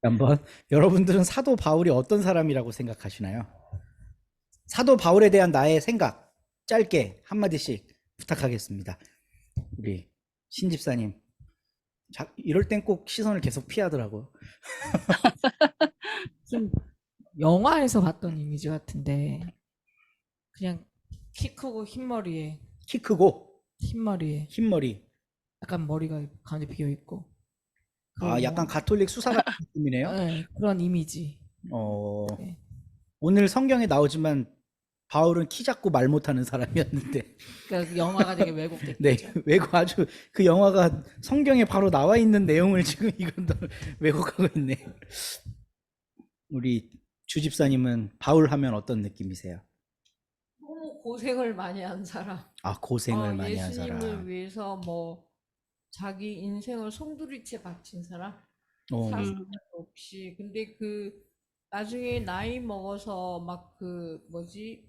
한번 여러분들은 사도 바울이 어떤 사람이라고 생각하시나요? 사도 바울에 대한 나의 생각 짧게 한마디씩 부탁하겠습니다. 우리 신 집사님. 이럴 땐 꼭 시선을 계속 피하더라고요. 좀 영화에서 봤던 이미지 같은데 그냥 키 크고 흰머리에 키 크고 흰머리에 흰머리. 약간 머리가 가운데 비어 있고 아, 약간 그런 가톨릭 수사 같은 느낌이네요. 네, 그런 이미지. 어, 네. 오늘 성경에 나오지만 바울은 키 작고 말 못하는 사람이었는데, 그러니까 영화가 되게 네, 왜곡됐겠죠. 왜곡 아주 그 영화가 성경에 바로 나와 있는 내용을 지금 이건 왜곡하고 있네. 우리 주 집사님은 바울 하면 어떤 느낌이세요? 너무 고생을 많이 한 사람. 아, 고생을 많이 한 예수님을 사람. 위해서 뭐 자기 인생을 송두리째 바친 사람. 어, 사실 없이. 근데 그 나중에 나이 먹어서 막 그 뭐지?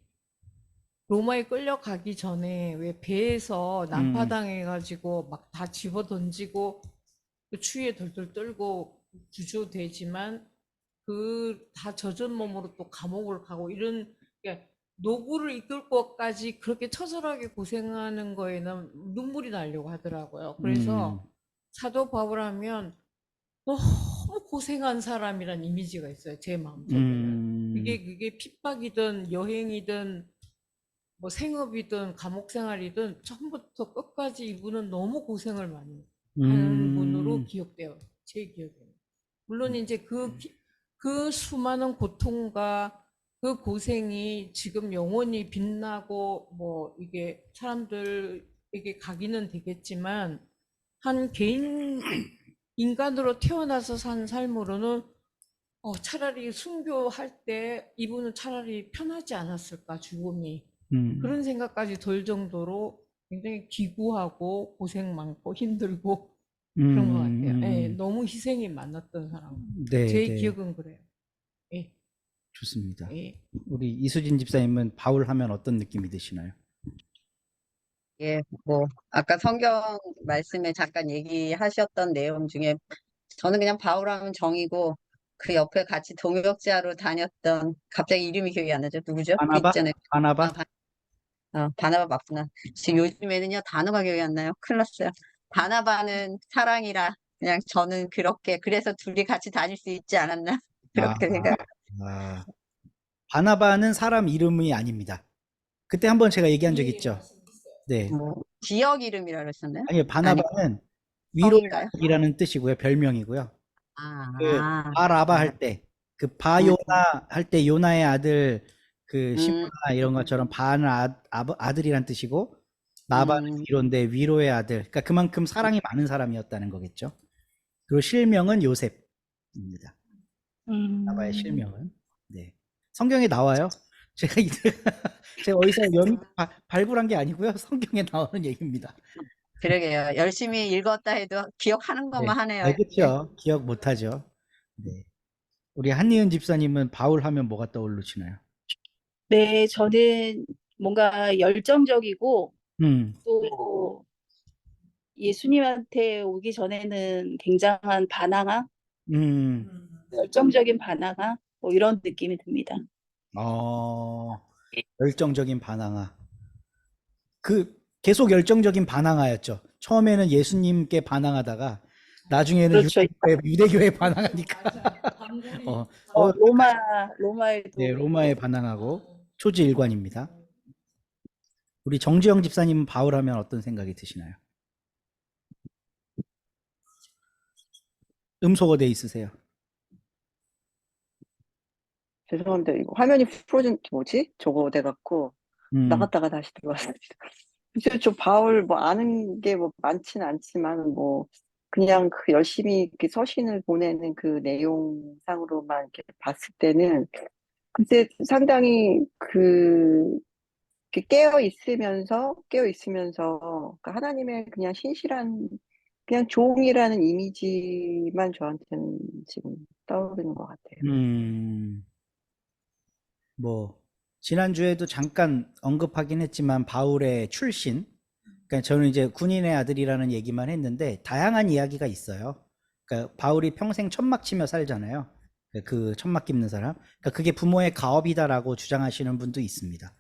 로마에 끌려가기 전에 왜 배에서 난파당해가지고 막 다 집어 던지고 그 추위에 덜덜 떨고 구조되지만 그 다 젖은 몸으로 또 감옥을 가고 이런, 그러니까 노구를 이끌 것까지 그렇게 처절하게 고생하는 거에는 눈물이 나려고 하더라고요. 그래서 사도 바울하면 너무 고생한 사람이란 이미지가 있어요, 제 마음속에는. 그게 핍박이든 여행이든 뭐 생업이든 감옥 생활이든 처음부터 끝까지 이분은 너무 고생을 많이 하는 분으로 기억돼요, 제 기억에는. 물론 이제 그 수많은 고통과 그 고생이 지금 영원히 빛나고 뭐 이게 사람들에게 각인은 되겠지만 한 개인 인간으로 태어나서 산 삶으로는 차라리 순교할 때 이분은 차라리 편하지 않았을까, 죽음이. 그런 생각까지 들 정도로 굉장히 기구하고 고생 많고 힘들고 그런 것 같아요. 예, 너무 희생이 많았던 사람. 네, 제 네, 기억은 그래요. 예, 좋습니다. 예. 우리 이수진 집사님은 바울 하면 어떤 느낌이 드시나요? 예, 뭐, 아까 성경 말씀에 잠깐 얘기하셨던 내용 중에 저는 그냥 바울하면 정이고 그 옆에 같이 동역자로 다녔던 갑자기 이름이 기억이 안 나죠? 누구죠? 그 바나바? 있잖아요. 바나바? 바나바 맞구나. 지금 요즘에는요, 단어가 기억이 안 나요. 큰일 났어요. 바나바는 사랑이라 그냥 저는 그렇게 그래서 둘이 같이 다닐 수 있지 않았나 아, 그렇게 생각. 아, 바나바는 사람 이름이 아닙니다. 그때 한번 제가 얘기한 적 있죠. 네. 뭐 지역 이름이라 그러셨나요? 아니요, 아니, 바나바는 위로의 성인가요? 아들이라는 뜻이고요. 별명이고요. 그 아, 바라바 할 때, 그 바요나 할 때 요나의 아들, 그 음, 시므나 이런 것처럼 바는 아들이란 뜻이고, 나바는 음, 위로인데 위로의 아들. 그러니까 그만큼 사랑이 많은 사람이었다는 거겠죠. 그리고 실명은 요셉입니다. 나바의 실명은. 네. 성경에 나와요. 제가 제가 어디서 발굴한 게 아니고요. 성경에 나오는 얘기입니다. 그러게요. 열심히 읽었다 해도 기억하는 네. 것만 하네요. 아, 예. 그렇죠. 기억 못하죠. 네. 우리 한니은 집사님은 바울 하면 뭐가 떠오르시나요? 네, 저는 뭔가 열정적이고 음, 또 예수님한테 오기 전에는 굉장한 반항아, 음, 열정적인 반항아, 뭐 이런 느낌이 듭니다. 어, 열정적인 반항아. 계속 열정적인 반항아였죠. 처음에는 예수님께 반항하다가 나중에는 그렇죠. 유대교에 반항하니까. 단골이 어, 로마에도 네, 로마에 반항하고 맞아요. 초지일관입니다. 우리 정지영 집사님은 바울 하면 어떤 생각이 드시나요? 음소거 돼 있으세요. 죄송한데 이거 화면이 프로즌 뭐지? 저거 돼갖고 음, 나갔다가 다시 들어왔습니다. 글쎄요, 저 바울 뭐 아는 게 뭐 많지는 않지만 뭐 그냥 그 열심히 이렇게 서신을 보내는 그 내용상으로만 이렇게 봤을 때는 글쎄 상당히 깨어 있으면서 그 하나님의 그냥 신실한 그냥 종이라는 이미지만 저한테는 지금 떠오르는 것 같아요. 음, 뭐, 지난주에도 잠깐 언급하긴 했지만, 바울의 출신, 그러니까 저는 이제 군인의 아들이라는 얘기만 했는데, 다양한 이야기가 있어요. 그러니까 바울이 평생 천막 치며 살잖아요. 그 천막 깁는 사람. 그러니까 그게 부모의 가업이다라고 주장하시는 분도 있습니다.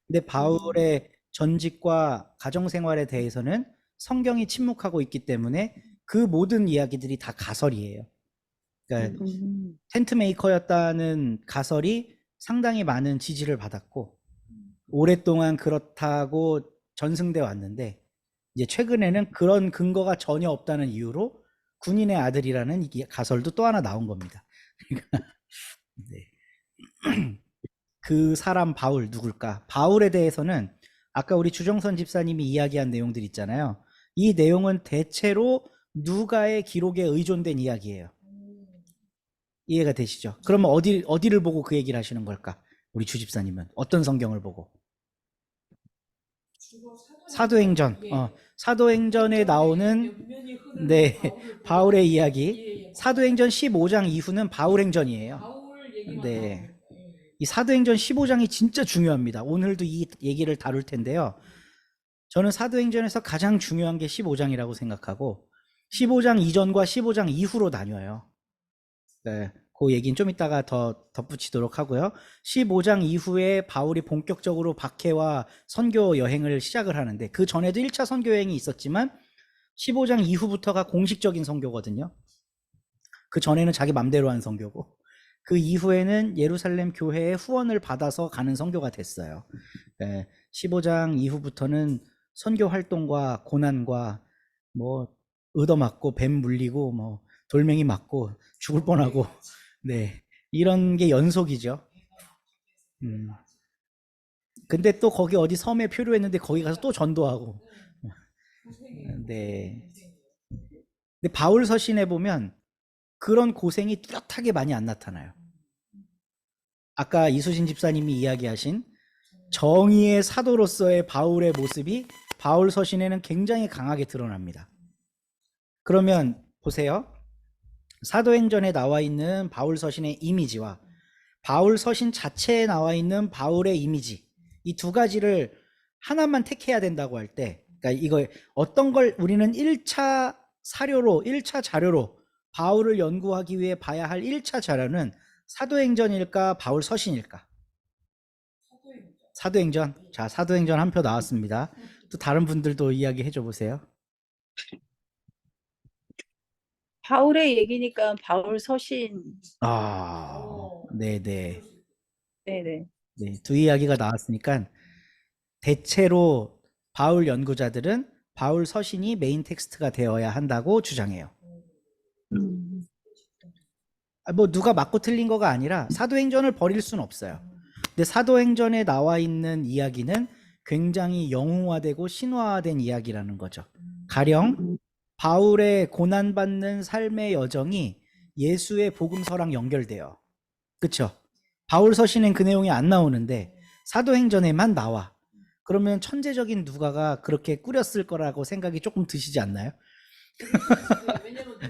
근데 바울의 전직과 가정 생활에 대해서는 성경이 침묵하고 있기 때문에 그 모든 이야기들이 다 가설이에요. 그러니까 텐트 메이커였다는 가설이 상당히 많은 지지를 받았고 오랫동안 그렇다고 전승돼 왔는데 이제 최근에는 그런 근거가 전혀 없다는 이유로 군인의 아들이라는 이 가설도 또 하나 나온 겁니다. 네. 그 사람 바울 누굴까? 바울에 대해서는 아까 우리 주정선 집사님이 이야기한 내용들 있잖아요. 이 내용은 대체로 누가의 기록에 의존된 이야기예요. 이해가 되시죠? 그러면 어디를 보고 그 얘기를 하시는 걸까? 우리 주 집사님은 어떤 성경을 보고? 사도행전. 사도행전에 나오는 네, 바울의 이야기. 사도행전 15장 이후는 바울행전이에요. 네. 이 사도행전 15장이 진짜 중요합니다. 오늘도 이 얘기를 다룰 텐데요. 저는 사도행전에서 가장 중요한 게 15장이라고 생각하고 15장 이전과 15장 이후로 나뉘어요. 네, 그 얘기는 좀 이따가 더 덧붙이도록 하고요. 15장 이후에 바울이 본격적으로 박해와 선교 여행을 시작을 하는데 그 전에도 1차 선교 여행이 있었지만 15장 이후부터가 공식적인 선교거든요. 그 전에는 자기 맘대로 한 선교고 그 이후에는 예루살렘 교회의 후원을 받아서 가는 선교가 됐어요. 15장 이후부터는 선교 활동과 고난과 뭐 얻어맞고 뱀 물리고 뭐 돌멩이 맞고 죽을 뻔하고 네 이런 게 연속이죠. 근데 또 거기 어디 섬에 표류했는데 거기 가서 또 전도하고 네. 근데 바울 서신에 보면 그런 고생이 뚜렷하게 많이 안 나타나요. 아까 이수진 집사님이 이야기하신 정의의 사도로서의 바울의 모습이 바울 서신에는 굉장히 강하게 드러납니다. 그러면 보세요. 사도행전에 나와 있는 바울 서신의 이미지와 바울 서신 자체에 나와 있는 바울의 이미지 이 두 가지를 하나만 택해야 된다고 할 때 그러니까 이거 어떤 걸 우리는 1차 사료로 1차 자료로 바울을 연구하기 위해 봐야 할 1차 자료는 사도행전일까 바울 서신일까? 사도행전. 자, 사도행전 한 표 나왔습니다. 또 다른 분들도 이야기해 줘 보세요. 바울의 얘기니까 바울 서신. 네네. 네네. 네, 두 이야기가 나왔으니까 대체로 바울 연구자들은 바울 서신이 메인 텍스트가 되어야 한다고 주장해요. 뭐 누가 맞고 틀린 거가 아니라 사도행전을 버릴 수는 없어요. 근데 사도행전에 나와 있는 이야기는 굉장히 영웅화되고 신화화된 이야기라는 거죠. 가령 바울의 고난받는 삶의 여정이 예수의 복음서랑 연결돼요. 그쵸? 바울 서신엔 그 내용이 안 나오는데 사도행전에만 나와. 그러면 천재적인 누가가 그렇게 꾸렸을 거라고 생각이 조금 드시지 않나요?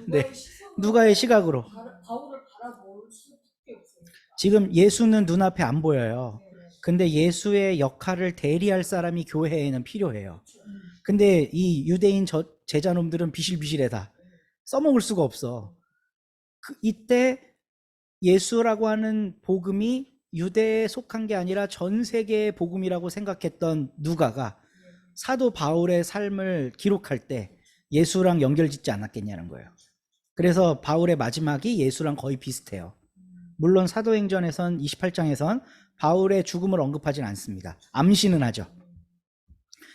네, 누가의 시각으로. 지금 예수는 눈앞에 안 보여요. 근데 예수의 역할을 대리할 사람이 교회에는 필요해요. 근데 이 유대인 제자놈들은 비실비실해다. 써먹을 수가 없어. 이때 예수라고 하는 복음이 유대에 속한 게 아니라 전 세계의 복음이라고 생각했던 누가가 사도 바울의 삶을 기록할 때 예수랑 연결짓지 않았겠냐는 거예요. 그래서 바울의 마지막이 예수랑 거의 비슷해요. 물론 사도행전에선 28장에선 바울의 죽음을 언급하진 않습니다. 암시는 하죠.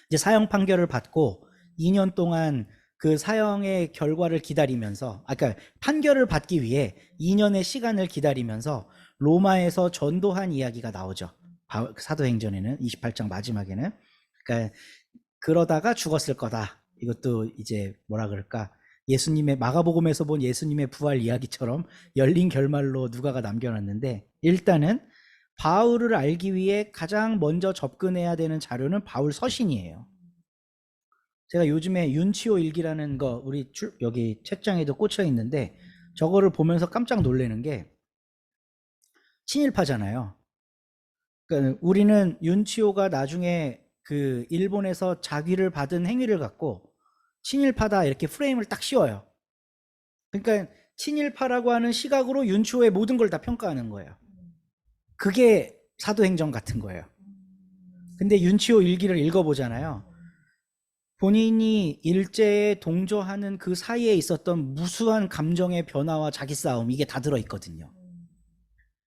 이제 사형 판결을 받고 2년 동안 그 사형의 결과를 기다리면서 그러니까 판결을 받기 위해 2년의 시간을 기다리면서 로마에서 전도한 이야기가 나오죠. 사도행전에는 28장 마지막에는. 그러니까 그러다가 죽었을 거다. 이것도 이제 뭐라 그럴까? 예수님의 마가복음에서 본 예수님의 부활 이야기처럼 열린 결말로 누가가 남겨놨는데 일단은 바울을 알기 위해 가장 먼저 접근해야 되는 자료는 바울 서신이에요. 제가 요즘에 윤치호 일기라는 거 우리 여기 책장에도 꽂혀 있는데 저거를 보면서 깜짝 놀라는 게 친일파잖아요. 그러니까 우리는 윤치호가 나중에 그 일본에서 자귀를 받은 행위를 갖고 친일파다 이렇게 프레임을 딱 씌워요. 그러니까 친일파라고 하는 시각으로 윤치호의 모든 걸 다 평가하는 거예요. 그게 사도행전 같은 거예요. 근데 윤치호 일기를 읽어보잖아요. 본인이 일제에 동조하는 그 사이에 있었던 무수한 감정의 변화와 자기 싸움, 이게 다 들어있거든요.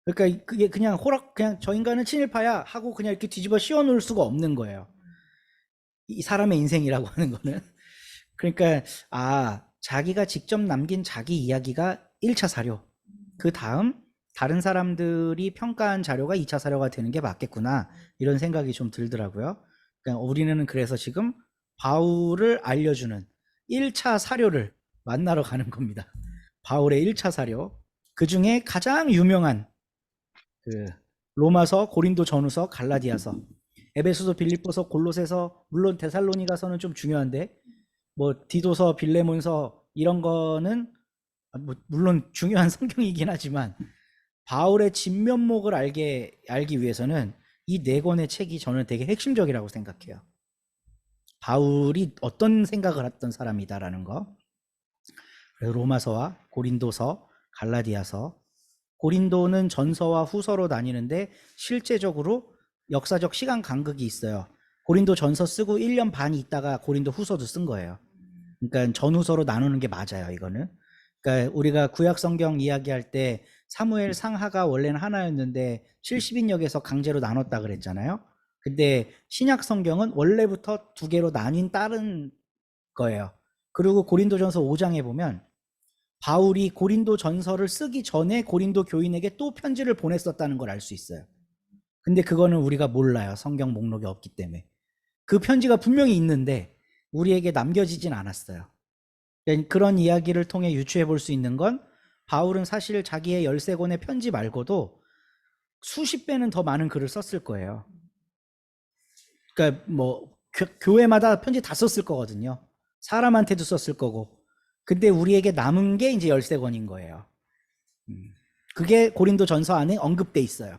그러니까 그게 그냥 그냥 저 인간은 친일파야 하고 그냥 이렇게 뒤집어 씌워놓을 수가 없는 거예요. 이 사람의 인생이라고 하는 거는. 그러니까 자기가 직접 남긴 자기 이야기가 1차 사료, 그 다음 다른 사람들이 평가한 자료가 2차 사료가 되는 게 맞겠구나, 이런 생각이 좀 들더라고요. 그러니까 우리는 그래서 지금 바울을 알려주는 1차 사료를 만나러 가는 겁니다. 바울의 1차 사료, 그 중에 가장 유명한 그 로마서, 고린도 전후서, 갈라디아서, 에베소서, 빌립보서, 골로새서, 물론 데살로니가서는 좀 중요한데 뭐 디도서, 빌레몬서 이런 거는 물론 중요한 성경이긴 하지만 바울의 진면목을 알기 위해서는 이 네 권의 책이 저는 되게 핵심적이라고 생각해요. 바울이 어떤 생각을 했던 사람이다라는 거. 로마서와 고린도서, 갈라디아서, 고린도는 전서와 후서로 나뉘는데 실제적으로 역사적 시간 간극이 있어요. 고린도 전서 쓰고 1년 반 있다가 고린도 후서도 쓴 거예요. 그러니까 전후서로 나누는 게 맞아요, 이거는. 그러니까 우리가 구약 성경 이야기할 때 사무엘 상하가 원래는 하나였는데 70인역에서 강제로 나눴다 그랬잖아요. 근데 신약 성경은 원래부터 두 개로 나뉜 다른 거예요. 그리고 고린도전서 5장에 보면 바울이 고린도 전서를 쓰기 전에 고린도 교인에게 또 편지를 보냈었다는 걸 알 수 있어요. 근데 그거는 우리가 몰라요. 성경 목록이 없기 때문에. 그 편지가 분명히 있는데 우리에게 남겨지진 않았어요. 그런 이야기를 통해 유추해 볼 수 있는 건 바울은 사실 자기의 13권의 편지 말고도 수십 배는 더 많은 글을 썼을 거예요. 그러니까 뭐 교회마다 편지 다 썼을 거거든요. 사람한테도 썼을 거고. 근데 우리에게 남은 게 이제 13권인 거예요. 그게 고린도 전서 안에 언급돼 있어요.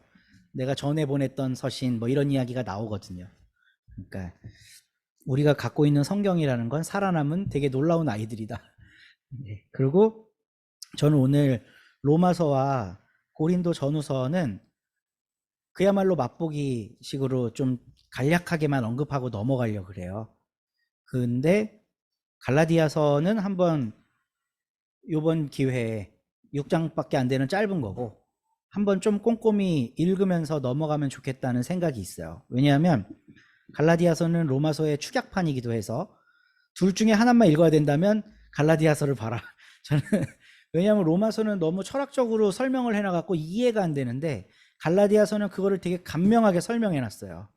내가 전에 보냈던 서신 뭐 이런 이야기가 나오거든요. 그러니까 우리가 갖고 있는 성경이라는 건 살아남은 되게 놀라운 아이들이다. 네. 그리고 저는 오늘 로마서와 고린도 전후서는 그야말로 맛보기 식으로 좀 간략하게만 언급하고 넘어가려고 그래요. 근데 갈라디아서는 한번 요번 기회에 6장밖에 안 되는 짧은 거고 한번 좀 꼼꼼히 읽으면서 넘어가면 좋겠다는 생각이 있어요. 왜냐하면 갈라디아서는 로마서의 축약판이기도 해서 둘 중에 하나만 읽어야 된다면 갈라디아서를 봐라. 저는 왜냐하면 로마서는 너무 철학적으로 설명을 해놔갖고 이해가 안 되는데 갈라디아서는 그거를 되게 간명하게 설명해놨어요.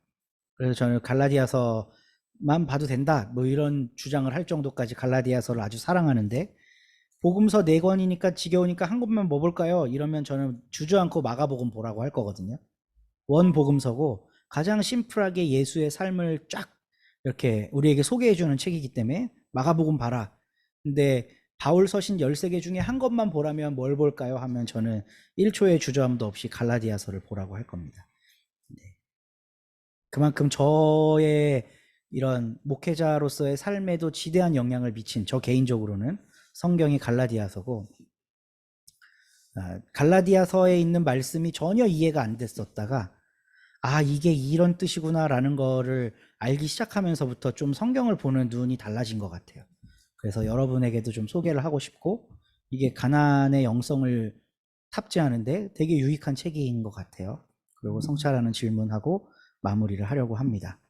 그래서 저는 갈라디아서만 봐도 된다 뭐 이런 주장을 할 정도까지 갈라디아서를 아주 사랑하는데, 복음서 4권이니까 지겨우니까 한 권만 뭐 볼까요? 이러면 저는 주저앉고 마가복음 보라고 할 거거든요. 원복음서고 가장 심플하게 예수의 삶을 쫙 이렇게 우리에게 소개해주는 책이기 때문에 마가복음 봐라. 근데 바울 서신 13개 중에 한 권만 보라면 뭘 볼까요? 하면 저는 1초의 주저함도 없이 갈라디아서를 보라고 할 겁니다. 네. 그만큼 저의 이런 목회자로서의 삶에도 지대한 영향을 미친, 저 개인적으로는 성경이 갈라디아서고, 갈라디아서에 있는 말씀이 전혀 이해가 안 됐었다가 이게 이런 뜻이구나 라는 거를 알기 시작하면서부터 좀 성경을 보는 눈이 달라진 것 같아요. 그래서 여러분에게도 좀 소개를 하고 싶고, 이게 가난의 영성을 탑재하는데 되게 유익한 책인 것 같아요. 그리고 성찰하는 질문하고 마무리를 하려고 합니다.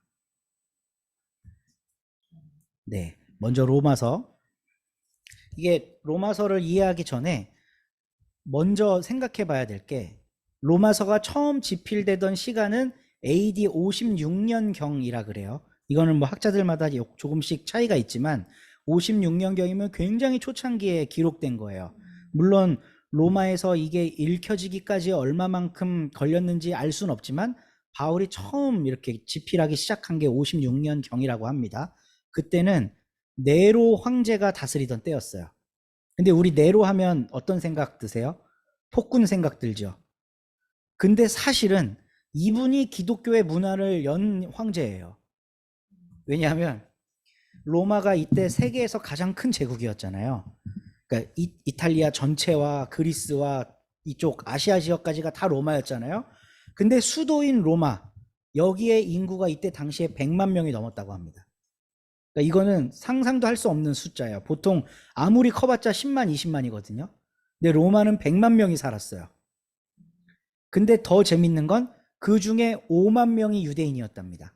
네, 먼저 로마서. 이게 로마서를 이해하기 전에 먼저 생각해 봐야 될 게, 로마서가 처음 집필되던 시간은 AD 56년경이라 그래요. 이거는 뭐 학자들마다 조금씩 차이가 있지만 56년경이면 굉장히 초창기에 기록된 거예요. 물론 로마에서 이게 읽혀지기까지 얼마만큼 걸렸는지 알 수는 없지만 바울이 처음 이렇게 집필하기 시작한 게 56년경이라고 합니다. 그때는 네로 황제가 다스리던 때였어요. 근데 우리 네로 하면 어떤 생각 드세요? 폭군 생각 들죠. 근데 사실은 이분이 기독교의 문화를 연 황제예요. 왜냐하면 로마가 이때 세계에서 가장 큰 제국이었잖아요. 그러니까 이탈리아 전체와 그리스와 이쪽 아시아 지역까지가 다 로마였잖아요. 근데 수도인 로마, 여기에 인구가 이때 당시에 100만 명이 넘었다고 합니다. 그러니까 이거는 상상도 할 수 없는 숫자예요. 보통 아무리 커봤자 10만, 20만이거든요. 근데 로마는 100만 명이 살았어요. 근데 더 재밌는 건 그 중에 5만 명이 유대인이었답니다.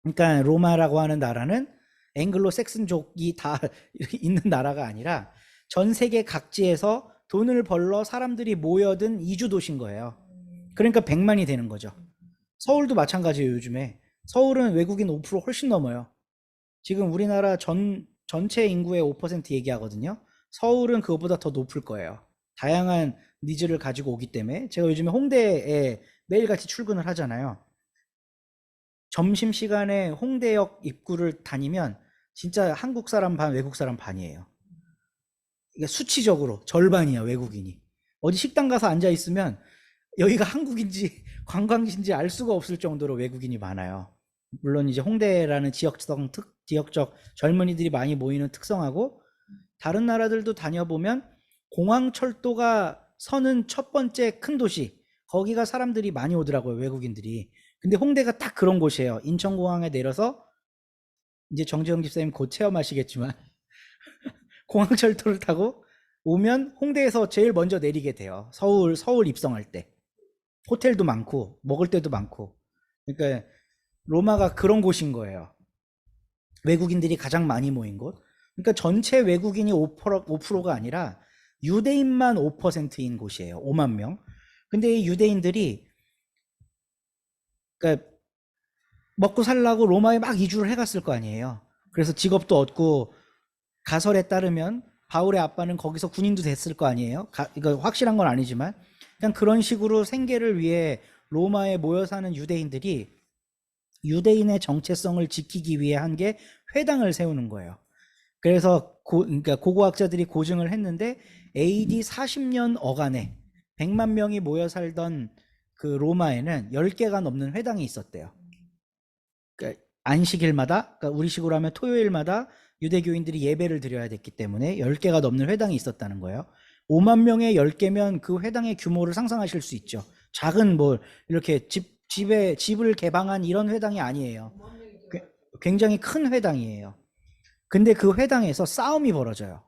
그러니까 로마라고 하는 나라는 앵글로 색슨족이 다 이렇게 있는 나라가 아니라 전 세계 각지에서 돈을 벌러 사람들이 모여든 이주 도시인 거예요. 그러니까 100만이 되는 거죠. 서울도 마찬가지예요. 요즘에 서울은 외국인 5% 훨씬 넘어요. 지금 우리나라 전체 인구의 5% 얘기하거든요. 서울은 그것보다 더 높을 거예요. 다양한 니즈를 가지고 오기 때문에. 제가 요즘에 홍대에 매일같이 출근을 하잖아요. 점심시간에 홍대역 입구를 다니면 진짜 한국 사람 반, 외국 사람 반이에요. 이게 수치적으로 절반이야, 외국인이. 어디 식당 가서 앉아 있으면 여기가 한국인지 관광지인지 알 수가 없을 정도로 외국인이 많아요. 물론 이제 홍대라는 지역적 젊은이들이 많이 모이는 특성하고, 다른 나라들도 다녀보면 공항철도가 서는 첫 번째 큰 도시, 거기가 사람들이 많이 오더라고요, 외국인들이. 근데 홍대가 딱 그런 곳이에요. 인천공항에 내려서, 이제 정재영 집사님 곧 체험하시겠지만 공항철도를 타고 오면 홍대에서 제일 먼저 내리게 돼요. 서울 입성할 때. 호텔도 많고 먹을 데도 많고. 그러니까 로마가 그런 곳인 거예요. 외국인들이 가장 많이 모인 곳. 그러니까 전체 외국인이 5%가 아니라 유대인만 5%인 곳이에요. 5만 명. 근데 이 유대인들이, 그러니까 먹고 살라고 로마에 막 이주를 해갔을 거 아니에요. 그래서 직업도 얻고, 가설에 따르면 바울의 아빠는 거기서 군인도 됐을 거 아니에요. 이거 확실한 건 아니지만 그냥 그런 식으로 생계를 위해 로마에 모여 사는 유대인들이 유대인의 정체성을 지키기 위해 한 게 회당을 세우는 거예요. 그래서 그러니까 고고학자들이 고증을 했는데 AD 40년 어간에 100만 명이 모여 살던 그 로마에는 10개가 넘는 회당이 있었대요. 그러니까 안식일마다, 그러니까 우리식으로 하면 토요일마다 유대교인들이 예배를 드려야 됐기 때문에 10개가 넘는 회당이 있었다는 거예요. 5만 명의 10개면 그 회당의 규모를 상상하실 수 있죠. 작은 뭐 이렇게 집을 개방한 이런 회당이 아니에요. 굉장히 큰 회당이에요. 근데 그 회당에서 싸움이 벌어져요.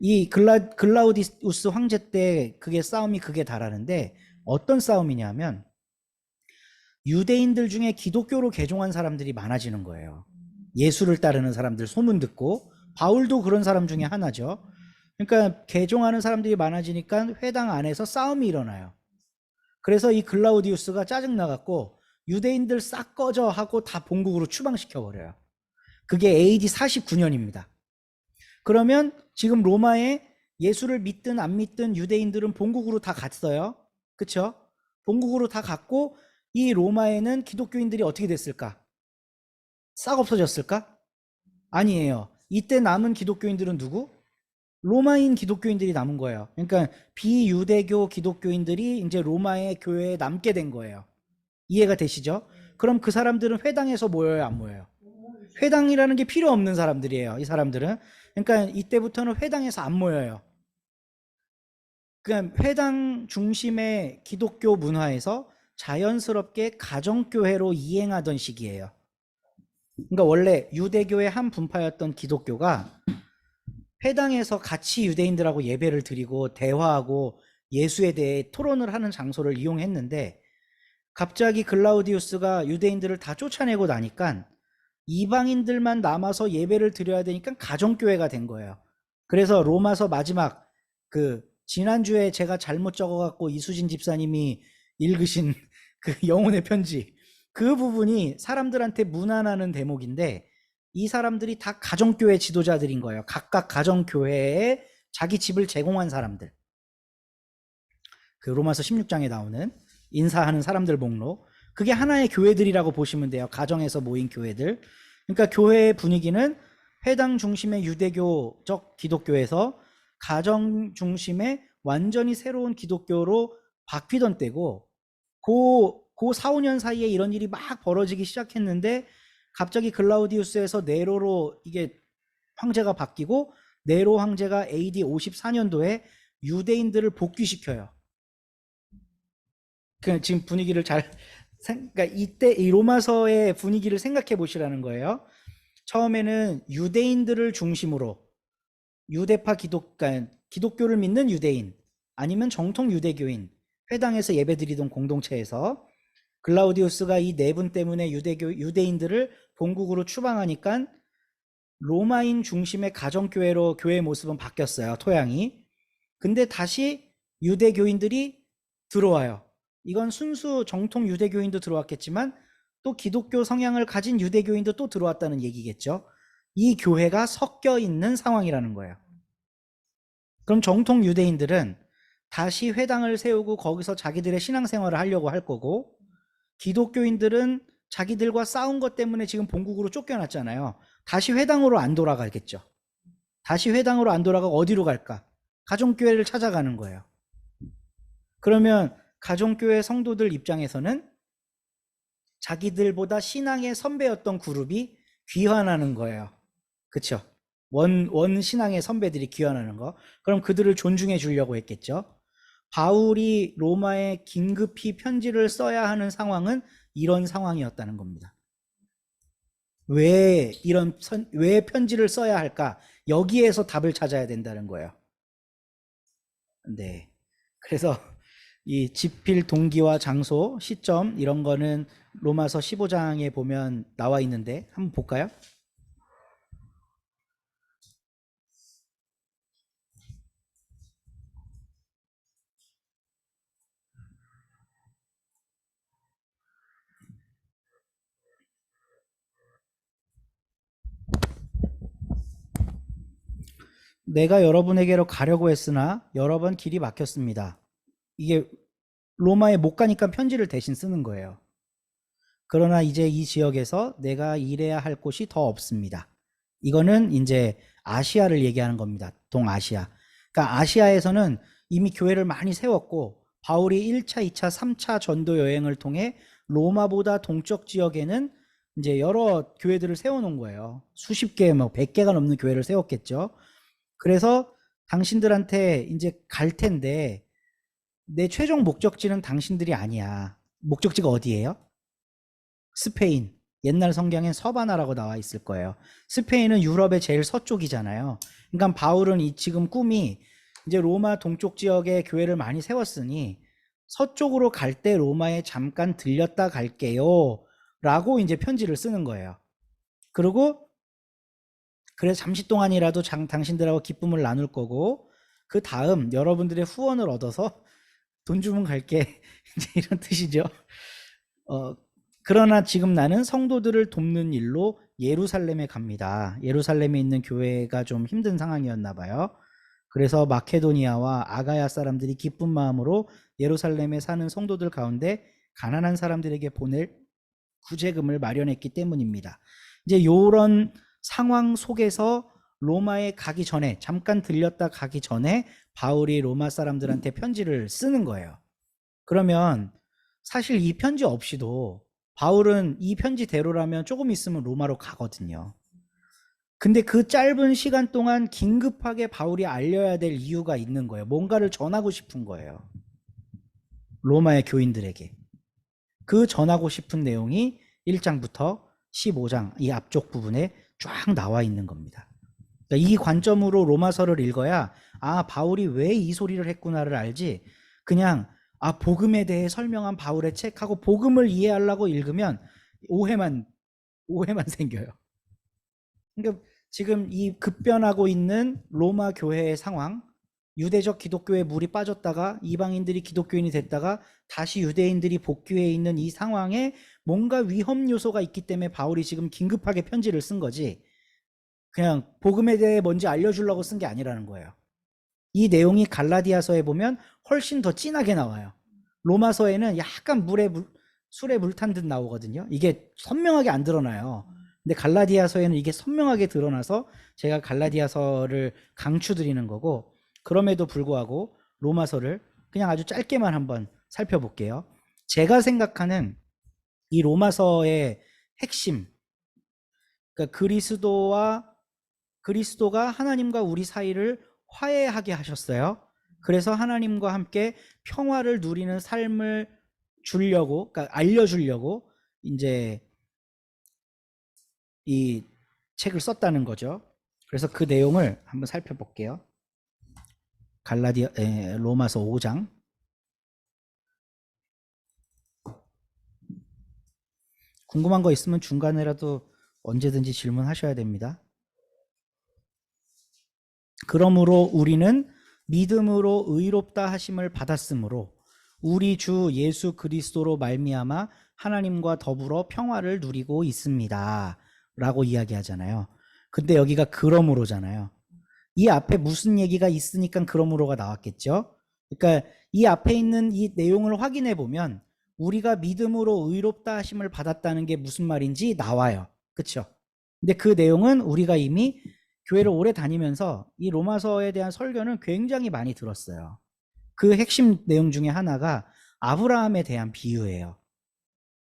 이 글라우디우스 황제 때 싸움이 극에 달하는데, 어떤 싸움이냐면 유대인들 중에 기독교로 개종한 사람들이 많아지는 거예요. 예수를 따르는 사람들 소문 듣고, 바울도 그런 사람 중에 하나죠. 그러니까 개종하는 사람들이 많아지니까 회당 안에서 싸움이 일어나요. 그래서 이 글라우디우스가 짜증나갖고 유대인들 싹 꺼져 하고 다 본국으로 추방시켜버려요. 그게 AD 49년입니다. 그러면 지금 로마에 예수를 믿든 안 믿든 유대인들은 본국으로 다 갔어요. 그쵸? 본국으로 다 갔고, 이 로마에는 기독교인들이 어떻게 됐을까? 싹 없어졌을까? 아니에요. 이때 남은 기독교인들은 누구? 로마인 기독교인들이 남은 거예요. 그러니까 비유대교 기독교인들이 이제 로마의 교회에 남게 된 거예요. 이해가 되시죠? 그럼 그 사람들은 회당에서 모여요, 안 모여요? 회당이라는 게 필요 없는 사람들이에요, 이 사람들은. 그러니까 이때부터는 회당에서 안 모여요. 그러니까 회당 중심의 기독교 문화에서 자연스럽게 가정교회로 이행하던 시기예요. 그러니까 원래 유대교의 한 분파였던 기독교가 회당에서 같이 유대인들하고 예배를 드리고 대화하고 예수에 대해 토론을 하는 장소를 이용했는데, 갑자기 글라우디우스가 유대인들을 다 쫓아내고 나니까 이방인들만 남아서 예배를 드려야 되니까 가정교회가 된 거예요. 그래서 로마서 마지막, 지난주에 제가 잘못 적어갖고 이수진 집사님이 읽으신 그 영혼의 편지, 그 부분이 사람들한테 문안하는 대목인데, 이 사람들이 다 가정교회 지도자들인 거예요. 각각 가정교회에 자기 집을 제공한 사람들. 그 로마서 16장에 나오는 인사하는 사람들 목록, 그게 하나의 교회들이라고 보시면 돼요. 가정에서 모인 교회들. 그러니까 교회의 분위기는 회당 중심의 유대교적 기독교에서 가정 중심의 완전히 새로운 기독교로 바뀌던 때고, 그 4, 5년 사이에 이런 일이 막 벌어지기 시작했는데, 갑자기 글라우디우스에서 네로로 이게 황제가 바뀌고 네로 황제가 AD 54년도에 유대인들을 복귀시켜요. 지금 분위기를 그러니까 이때 이 로마서의 분위기를 생각해 보시라는 거예요. 처음에는 유대인들을 중심으로 유대파 그러니까 기독교를 믿는 유대인 아니면 정통 유대교인 회당에서 예배드리던 공동체에서 글라우디우스가 이 네 분 때문에 유대인들을 본국으로 추방하니까 로마인 중심의 가정교회로 교회의 모습은 바뀌었어요. 토양이. 근데 다시 유대교인들이 들어와요. 이건 순수 정통 유대교인도 들어왔겠지만 또 기독교 성향을 가진 유대교인도 또 들어왔다는 얘기겠죠. 이 교회가 섞여 있는 상황이라는 거예요. 그럼 정통 유대인들은 다시 회당을 세우고 거기서 자기들의 신앙생활을 하려고 할 거고, 기독교인들은 자기들과 싸운 것 때문에 지금 본국으로 쫓겨났잖아요. 다시 회당으로 안 돌아가겠죠. 다시 회당으로 안 돌아가 어디로 갈까? 가정교회를 찾아가는 거예요. 그러면 가정교회 성도들 입장에서는 자기들보다 신앙의 선배였던 그룹이 귀환하는 거예요. 그쵸? 원 신앙의 선배들이 귀환하는 거. 그럼 그들을 존중해 주려고 했겠죠. 바울이 로마에 긴급히 편지를 써야 하는 상황은 이런 상황이었다는 겁니다. 왜 편지를 써야 할까? 여기에서 답을 찾아야 된다는 거예요. 네. 그래서 이 집필 동기와 장소, 시점 이런 거는 로마서 15장에 보면 나와 있는데 한번 볼까요? 내가 여러분에게로 가려고 했으나 여러 번 길이 막혔습니다. 이게 로마에 못 가니까 편지를 대신 쓰는 거예요. 그러나 이제 이 지역에서 내가 일해야 할 곳이 더 없습니다. 이거는 이제 아시아를 얘기하는 겁니다. 동아시아. 그러니까 아시아에서는 이미 교회를 많이 세웠고 바울이 1차, 2차, 3차 전도 여행을 통해 로마보다 동쪽 지역에는 이제 여러 교회들을 세워놓은 거예요. 수십 개, 100개가 넘는 교회를 세웠겠죠. 그래서 당신들한테 이제 갈 텐데 내 최종 목적지는 당신들이 아니야. 목적지가 어디예요? 스페인. 옛날 성경엔 서바나라고 나와 있을 거예요. 스페인은 유럽의 제일 서쪽이잖아요. 그러니까 바울은 지금 꿈이 이제 로마 동쪽 지역에 교회를 많이 세웠으니 서쪽으로 갈 때 로마에 잠깐 들렸다 갈게요. 라고 이제 편지를 쓰는 거예요. 그리고 그래서 잠시 동안이라도 당신들하고 기쁨을 나눌 거고, 그 다음 여러분들의 후원을 얻어서 돈 주면 갈게. 이제 이런 뜻이죠. 그러나 지금 나는 성도들을 돕는 일로 예루살렘에 갑니다. 예루살렘에 있는 교회가 좀 힘든 상황이었나 봐요. 그래서 마케도니아와 아가야 사람들이 기쁜 마음으로 예루살렘에 사는 성도들 가운데 가난한 사람들에게 보낼 구제금을 마련했기 때문입니다. 이제 이런 상황 속에서 로마에 가기 전에, 잠깐 들렸다 가기 전에 바울이 로마 사람들한테 편지를 쓰는 거예요. 그러면 사실 이 편지 없이도 바울은 이 편지대로라면 조금 있으면 로마로 가거든요. 근데 그 짧은 시간 동안 긴급하게 바울이 알려야 될 이유가 있는 거예요. 뭔가를 전하고 싶은 거예요. 로마의 교인들에게. 그 전하고 싶은 내용이 1장부터 15장 이 앞쪽 부분에 쫙 나와 있는 겁니다. 그러니까 이 관점으로 로마서를 읽어야 바울이 왜 이 소리를 했구나를 알지, 그냥 복음에 대해 설명한 바울의 책하고 복음을 이해하려고 읽으면 오해만 생겨요. 그러니까 지금 이 급변하고 있는 로마 교회의 상황, 유대적 기독교에 물이 빠졌다가 이방인들이 기독교인이 됐다가 다시 유대인들이 복귀해 있는 이 상황에 뭔가 위험 요소가 있기 때문에 바울이 지금 긴급하게 편지를 쓴 거지, 그냥 복음에 대해 뭔지 알려주려고 쓴 게 아니라는 거예요. 이 내용이 갈라디아서에 보면 훨씬 더 진하게 나와요. 로마서에는 약간 술에 물 탄 듯 나오거든요. 이게 선명하게 안 드러나요. 근데 갈라디아서에는 이게 선명하게 드러나서 제가 갈라디아서를 강추드리는 거고, 그럼에도 불구하고 로마서를 그냥 아주 짧게만 한번 살펴볼게요. 제가 생각하는 이 로마서의 핵심, 그러니까 그리스도와 그리스도가 하나님과 우리 사이를 화해하게 하셨어요. 그래서 하나님과 함께 평화를 누리는 삶을 주려고, 그러니까 알려주려고 이제 이 책을 썼다는 거죠. 그래서 그 내용을 한번 살펴볼게요. 로마서 5장. 궁금한 거 있으면 중간에라도 언제든지 질문하셔야 됩니다. 그러므로 우리는 믿음으로 의롭다 하심을 받았으므로 우리 주 예수 그리스도로 말미암아 하나님과 더불어 평화를 누리고 있습니다. 라고 이야기하잖아요. 근데 여기가 그러므로잖아요. 이 앞에 무슨 얘기가 있으니까 그러므로가 나왔겠죠. 그러니까 이 앞에 있는 이 내용을 확인해 보면 우리가 믿음으로 의롭다 하심을 받았다는 게 무슨 말인지 나와요. 그렇죠? 근데 그 내용은 우리가 이미 교회를 오래 다니면서 이 로마서에 대한 설교는 굉장히 많이 들었어요. 그 핵심 내용 중에 하나가 아브라함에 대한 비유예요.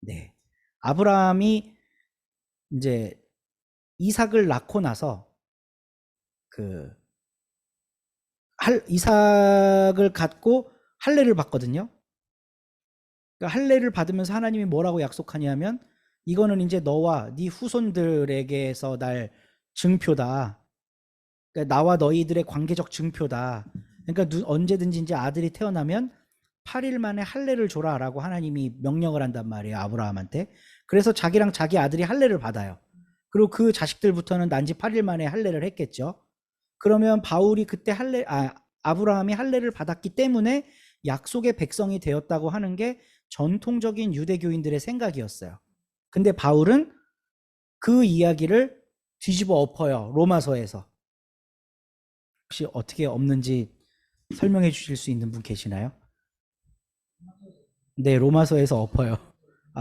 네. 아브라함이 이제 이삭을 낳고 나서 이삭을 갖고 할례를 받거든요. 그러니까 할례를 받으면서 하나님이 뭐라고 약속하냐면 이거는 이제 너와 네 후손들에게서 날 증표다. 그러니까 나와 너희들의 관계적 증표다. 그러니까 언제든지 이제 아들이 태어나면 8일 만에 할례를 줘라라고 하나님이 명령을 한단 말이에요. 아브라함한테. 그래서 자기랑 자기 아들이 할례를 받아요. 그리고 그 자식들부터는 난지 8일 만에 할례를 했겠죠. 그러면 바울이 그때 아브라함이 할례를 받았기 때문에 약속의 백성이 되었다고 하는 게 전통적인 유대교인들의 생각이었어요. 근데 바울은 그 이야기를 뒤집어 엎어요. 로마서에서. 혹시 어떻게 없는지 설명해 주실 수 있는 분 계시나요? 네, 로마서에서 엎어요.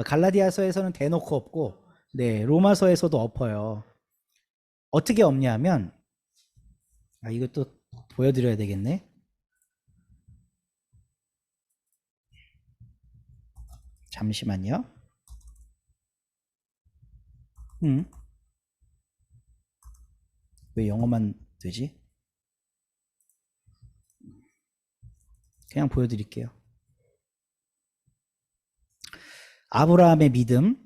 갈라디아서에서는 대놓고 엎고, 네, 로마서에서도 엎어요. 어떻게 엎냐면, 이것도 보여드려야 되겠네. 잠시만요. 왜 영어만 되지? 그냥 보여드릴게요. 아브라함의 믿음.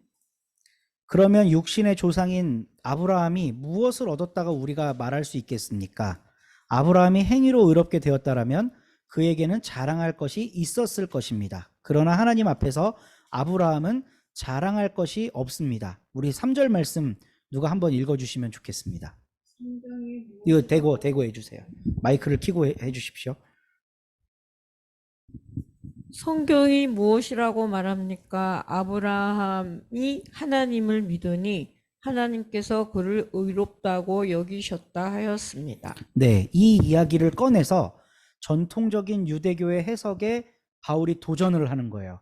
그러면 육신의 조상인 아브라함이 무엇을 얻었다고 우리가 말할 수 있겠습니까? 아브라함이 행위로 의롭게 되었다라면 그에게는 자랑할 것이 있었을 것입니다. 그러나 하나님 앞에서 아브라함은 자랑할 것이 없습니다. 우리 3절 말씀 누가 한번 읽어주시면 좋겠습니다. 이거 대고 해주세요. 마이크를 켜고 해주십시오. 성경이 무엇이라고 말합니까? 아브라함이 하나님을 믿으니 하나님께서 그를 의롭다고 여기셨다 하였습니다. 네, 이 이야기를 꺼내서 전통적인 유대교의 해석에 바울이 도전을 하는 거예요.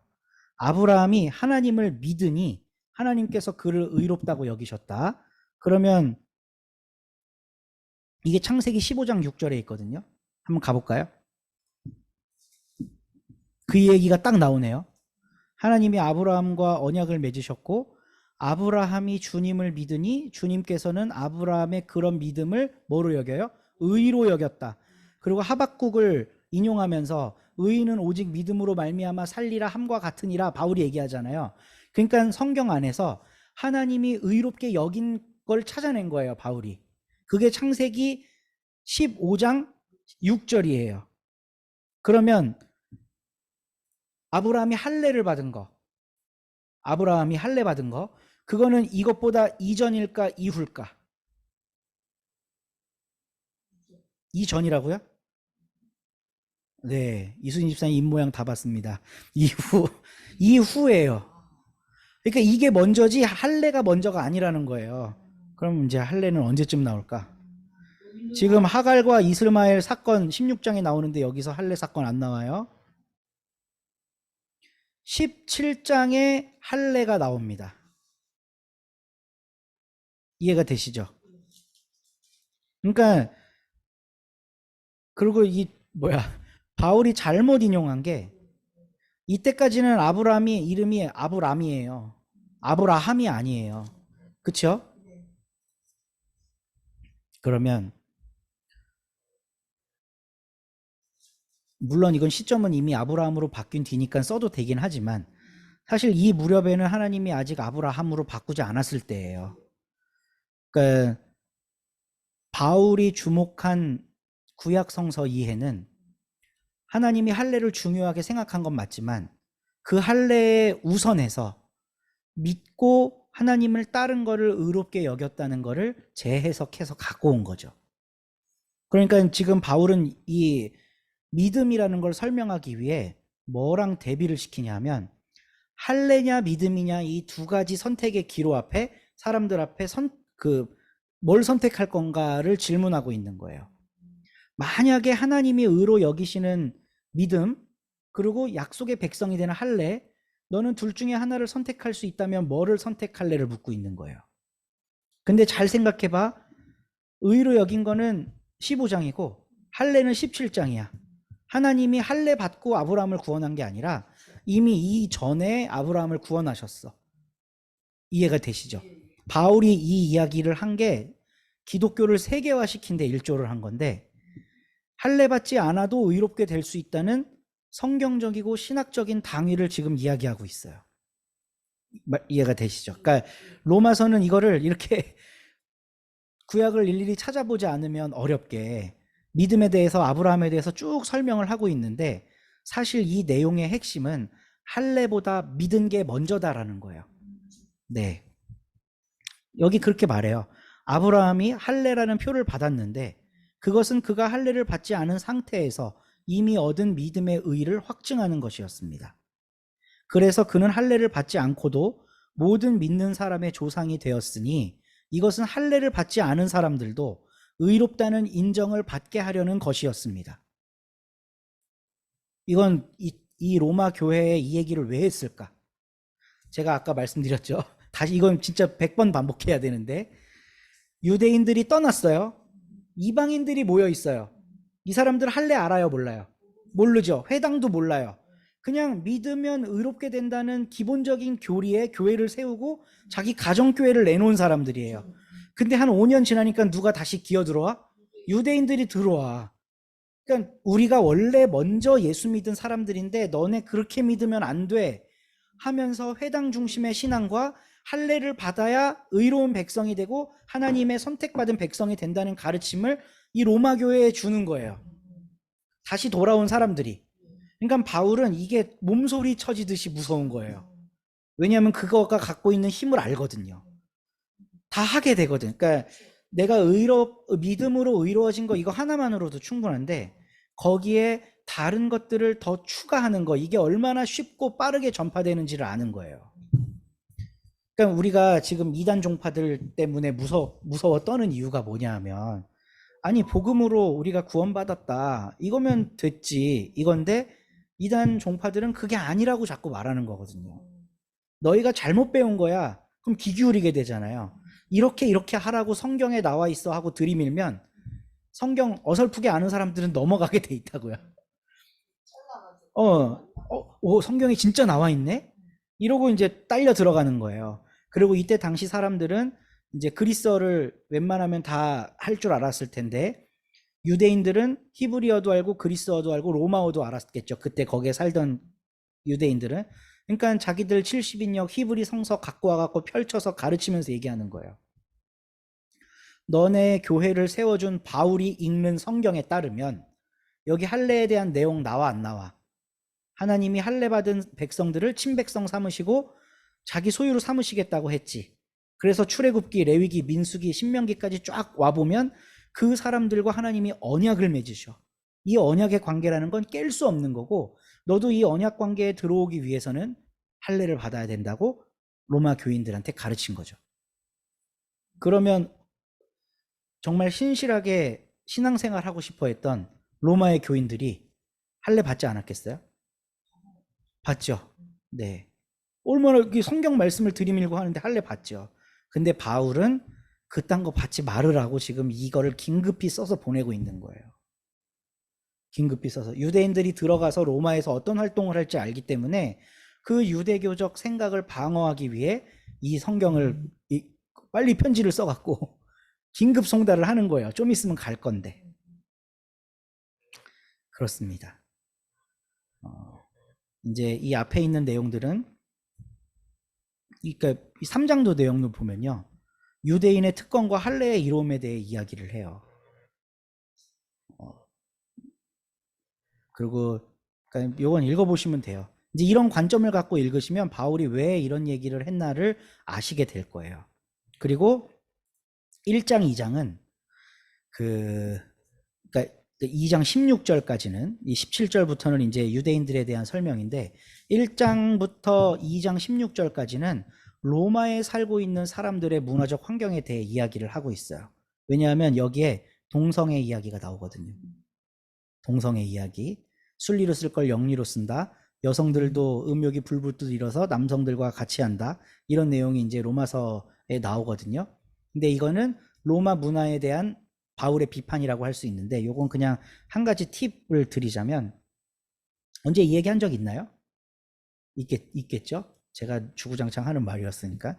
아브라함이 하나님을 믿으니 하나님께서 그를 의롭다고 여기셨다. 그러면 이게 창세기 15장 6절에 있거든요. 한번 가볼까요? 그 얘기가 딱 나오네요. 하나님이 아브라함과 언약을 맺으셨고 아브라함이 주님을 믿으니 주님께서는 아브라함의 그런 믿음을 뭐로 여겨요? 의로 여겼다. 그리고 하박국을 인용하면서 의인은 오직 믿음으로 말미암아 살리라 함과 같으니라 바울이 얘기하잖아요. 그러니까 성경 안에서 하나님이 의롭게 여긴 걸 찾아낸 거예요, 바울이. 그게 창세기 15장 6절이에요. 그러면 아브라함이 할례를 받은 거, 아브라함이 할례 받은 거, 그거는 이것보다 이전일까 이후일까? 이전이라고요? 네, 이수진 집사님 입모양 다 봤습니다. 이후예요. 그러니까 이게 먼저지 할례가 먼저가 아니라는 거예요. 그럼 이제 할례는 언제쯤 나올까? 지금 하갈과 이스마엘 사건 16장에 나오는데 여기서 할례 사건 안 나와요. 17장에 할례가 나옵니다. 이해가 되시죠? 그러니까 그리고 바울이 잘못 인용한 게 이때까지는 아브라함이 이름이 아브람이에요. 아브라함이 아니에요. 그렇죠? 그러면 물론 이건 시점은 이미 아브라함으로 바뀐 뒤니까 써도 되긴 하지만 사실 이 무렵에는 하나님이 아직 아브라함으로 바꾸지 않았을 때예요. 그러니까 바울이 주목한 구약 성서 이해는 하나님이 할례를 중요하게 생각한 건 맞지만 그 할례에 우선해서 믿고 하나님을 따른 거를 의롭게 여겼다는 거를 재해석해서 갖고 온 거죠. 그러니까 지금 바울은 이 믿음이라는 걸 설명하기 위해 뭐랑 대비를 시키냐면 할례냐 믿음이냐 이 두 가지 선택의 기로 앞에 사람들 앞에 뭘 선택할 건가를 질문하고 있는 거예요. 만약에 하나님이 의로 여기시는 믿음 그리고 약속의 백성이 되는 할례 너는 둘 중에 하나를 선택할 수 있다면 뭐를 선택할래를 묻고 있는 거예요. 근데 잘 생각해봐. 의로 여긴 거는 15장이고 할례는 17장이야. 하나님이 할례 받고 아브라함을 구원한 게 아니라 이미 이전에 아브라함을 구원하셨어. 이해가 되시죠? 바울이 이 이야기를 한 게 기독교를 세계화시킨 데 일조를 한 건데 할례 받지 않아도 의롭게 될 수 있다는 성경적이고 신학적인 당위를 지금 이야기하고 있어요. 이해가 되시죠? 그러니까 로마서는 이거를 이렇게 구약을 일일이 찾아보지 않으면 어렵게 믿음에 대해서 아브라함에 대해서 쭉 설명을 하고 있는데 사실 이 내용의 핵심은 할례보다 믿은 게 먼저다라는 거예요. 네. 여기 그렇게 말해요. 아브라함이 할례라는 표를 받았는데 그것은 그가 할례를 받지 않은 상태에서 이미 얻은 믿음의 의를 확증하는 것이었습니다. 그래서 그는 할례를 받지 않고도 모든 믿는 사람의 조상이 되었으니 이것은 할례를 받지 않은 사람들도 의롭다는 인정을 받게 하려는 것이었습니다. 이건 이 로마 교회에 이 얘기를 왜 했을까? 제가 아까 말씀드렸죠. 다시 이건 진짜 100번 반복해야 되는데 유대인들이 떠났어요. 이방인들이 모여 있어요. 이 사람들 할례 알아요, 몰라요? 모르죠. 회당도 몰라요. 그냥 믿으면 의롭게 된다는 기본적인 교리에 교회를 세우고 자기 가정교회를 내놓은 사람들이에요. 근데 한 5년 지나니까 누가 다시 기어들어와? 유대인들이 들어와. 그러니까 우리가 원래 먼저 예수 믿은 사람들인데 너네 그렇게 믿으면 안 돼 하면서 회당 중심의 신앙과 할례를 받아야 의로운 백성이 되고 하나님의 선택받은 백성이 된다는 가르침을 이 로마 교회에 주는 거예요. 다시 돌아온 사람들이. 그러니까 바울은 이게 몸소리 쳐지듯이 무서운 거예요. 왜냐하면 그거가 갖고 있는 힘을 알거든요. 다 하게 되거든. 그러니까 내가 믿음으로 의로워진 거 이거 하나만으로도 충분한데 거기에 다른 것들을 더 추가하는 거 이게 얼마나 쉽고 빠르게 전파되는지를 아는 거예요. 그러니까 우리가 지금 이단 종파들 때문에 무서워 떠는 이유가 뭐냐 하면 아니 복음으로 우리가 구원받았다 이거면 됐지 이건데 이단 종파들은 그게 아니라고 자꾸 말하는 거거든요. 너희가 잘못 배운 거야. 그럼 귀 기울이게 되잖아요. 이렇게 하라고 성경에 나와 있어 하고 들이밀면 성경 어설프게 아는 사람들은 넘어가게 돼 있다고요. 성경에 진짜 나와 있네? 이러고 이제 딸려 들어가는 거예요. 그리고 이때 당시 사람들은 이제 그리스어를 웬만하면 다 할 줄 알았을 텐데 유대인들은 히브리어도 알고 그리스어도 알고 로마어도 알았겠죠. 그때 거기에 살던 유대인들은. 그러니까 자기들 70인역 히브리 성서 갖고 와갖고 펼쳐서 가르치면서 얘기하는 거예요. 너네 교회를 세워준 바울이 읽는 성경에 따르면 여기 할례에 대한 내용 나와 안 나와? 하나님이 할례 받은 백성들을 친백성 삼으시고 자기 소유로 삼으시겠다고 했지. 그래서 출애굽기, 레위기, 민수기, 신명기까지 쫙 와보면 그 사람들과 하나님이 언약을 맺으셔. 이 언약의 관계라는 건 깰 수 없는 거고 너도 이 언약 관계에 들어오기 위해서는 할례를 받아야 된다고 로마 교인들한테 가르친 거죠. 그러면 정말 신실하게 신앙생활 하고 싶어 했던 로마의 교인들이 할례 받지 않았겠어요? 받죠. 네. 얼마나 성경 말씀을 들이밀고 하는데 할례 받죠. 근데 바울은 그딴 거 받지 말으라고 지금 이거를 긴급히 써서 보내고 있는 거예요. 긴급히 써서. 유대인들이 들어가서 로마에서 어떤 활동을 할지 알기 때문에 그 유대교적 생각을 방어하기 위해 이 성경을 빨리 편지를 써갖고 긴급 송달을 하는 거예요. 좀 있으면 갈 건데. 그렇습니다. 이제 이 앞에 있는 내용들은, 그러니까 3장도 내용을 보면요, 유대인의 특권과 할례의 이로움에 대해 이야기를 해요. 그리고 그러니까 요건 읽어보시면 돼요. 이제 이런 관점을 갖고 읽으시면 바울이 왜 이런 얘기를 했나를 아시게 될 거예요. 그리고 1장, 2장은 그러니까 2장 16절까지는, 이 17절부터는 이제 유대인들에 대한 설명인데, 1장부터 2장 16절까지는 로마에 살고 있는 사람들의 문화적 환경에 대해 이야기를 하고 있어요. 왜냐하면 여기에 동성애 이야기가 나오거든요. 동성애 이야기. 순리로 쓸 걸 영리로 쓴다. 여성들도 음욕이 불붙듯 일어서 남성들과 같이 한다. 이런 내용이 이제 로마서에 나오거든요. 근데 이거는 로마 문화에 대한 바울의 비판이라고 할 수 있는데, 요건 그냥 한 가지 팁을 드리자면, 언제 이 얘기 한 적 있나요? 있겠죠? 제가 주구장창 하는 말이었으니까.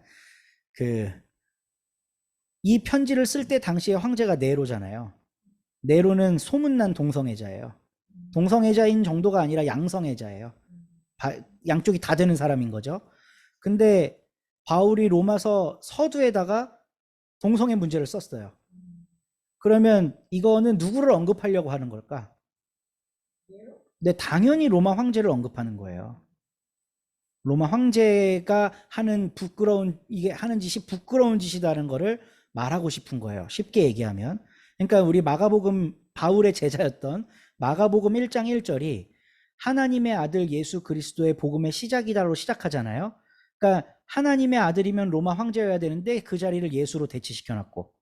이 편지를 쓸 때 당시에 황제가 네로잖아요. 네로는 소문난 동성애자예요. 동성애자인 정도가 아니라 양성애자예요. 양쪽이 다 되는 사람인 거죠. 근데 바울이 로마서 서두에다가 동성애 문제를 썼어요. 그러면 이거는 누구를 언급하려고 하는 걸까? 네, 당연히 로마 황제를 언급하는 거예요. 로마 황제가 하는 이게 하는 짓이 부끄러운 짓이라는 거를 말하고 싶은 거예요. 쉽게 얘기하면. 그러니까 우리 마가복음, 바울의 제자였던 마가복음 1장 1절이 하나님의 아들 예수 그리스도의 복음의 시작이다로 시작하잖아요. 그러니까 하나님의 아들이면 로마 황제여야 되는데 그 자리를 예수로 대치시켜놨고,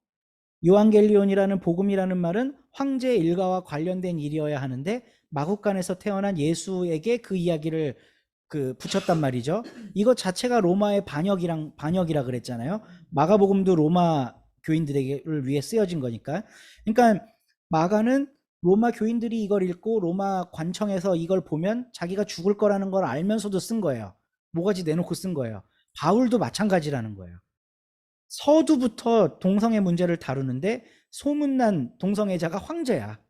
요한겔리온이라는 복음이라는 말은 황제 일가와 관련된 일이어야 하는데 마국간에서 태어난 예수에게 그 이야기를 붙였단 말이죠. 이것 자체가 로마의 반역이라 그랬잖아요. 마가복음도 로마 교인들을 위해 쓰여진 거니까. 그러니까 마가는 로마 교인들이 이걸 읽고 로마 관청에서 이걸 보면 자기가 죽을 거라는 걸 알면서도 쓴 거예요. 모가지 내놓고 쓴 거예요. 바울도 마찬가지라는 거예요. 서두부터 동성애 문제를 다루는데 소문난 동성애자가 황제야.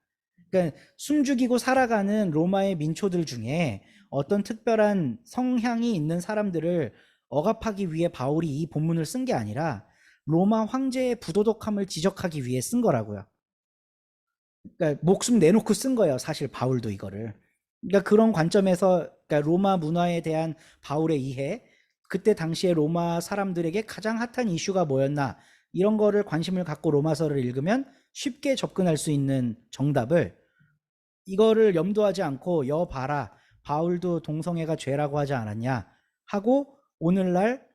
그러니까 숨죽이고 살아가는 로마의 민초들 중에 어떤 특별한 성향이 있는 사람들을 억압하기 위해 바울이 이 본문을 쓴 게 아니라 로마 황제의 부도덕함을 지적하기 위해 쓴 거라고요. 그러니까 목숨 내놓고 쓴 거예요, 사실 바울도 이거를. 그러니까 그런 관점에서, 그러니까 로마 문화에 대한 바울의 이해, 그때 당시에 로마 사람들에게 가장 핫한 이슈가 뭐였나, 이런 거를 관심을 갖고 로마서를 읽으면 쉽게 접근할 수 있는 정답을, 이거를 염두하지 않고 봐라, 바울도 동성애가 죄라고 하지 않았냐 하고 오늘날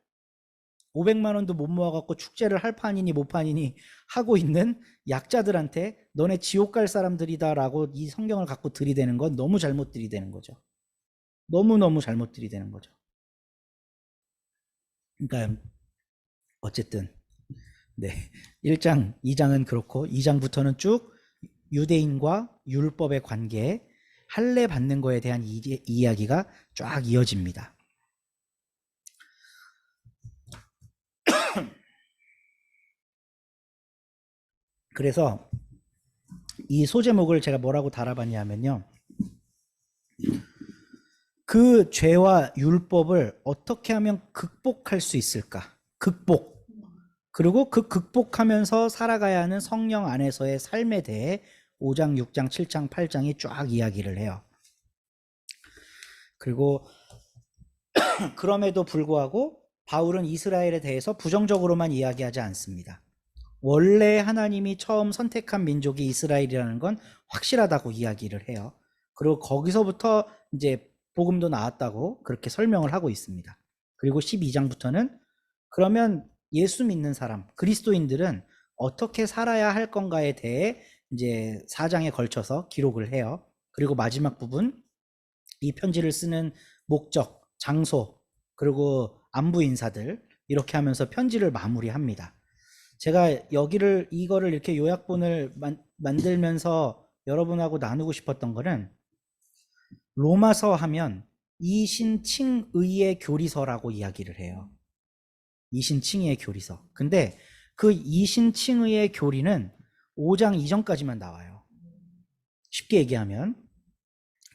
500만 원도 못 모아갖고 축제를 할 판이니 못 판이니 하고 있는 약자들한테 너네 지옥 갈 사람들이다라고 이 성경을 갖고 들이대는 건 너무 잘못 들이대는 거죠. 너무너무 잘못 들이대는 거죠. 그러니까 어쨌든 네, 1장, 2장은 그렇고 2장부터는 쭉 유대인과 율법의 관계, 할례 받는 거에 대한 이야기가 쫙 이어집니다. 그래서 이 소제목을 제가 뭐라고 달아봤냐면요, 그 죄와 율법을 어떻게 하면 극복할 수 있을까? 극복. 그리고 그 극복하면서 살아가야 하는 성령 안에서의 삶에 대해 5장, 6장, 7장, 8장이 쫙 이야기를 해요. 그리고 그럼에도 불구하고 바울은 이스라엘에 대해서 부정적으로만 이야기하지 않습니다. 원래 하나님이 처음 선택한 민족이 이스라엘이라는 건 확실하다고 이야기를 해요. 그리고 거기서부터 이제 복음도 나왔다고 그렇게 설명을 하고 있습니다. 그리고 12장부터는 그러면 예수 믿는 사람, 그리스도인들은 어떻게 살아야 할 건가에 대해 이제 4장에 걸쳐서 기록을 해요. 그리고 마지막 부분, 이 편지를 쓰는 목적, 장소, 그리고 안부 인사들, 이렇게 하면서 편지를 마무리합니다. 제가 이거를 이렇게 요약본을 만들면서 여러분하고 나누고 싶었던 거는, 로마서 하면 이신칭의의 교리서라고 이야기를 해요. 이신칭의의 교리서. 근데 그 이신칭의의 교리는 5장 이전까지만 나와요. 쉽게 얘기하면.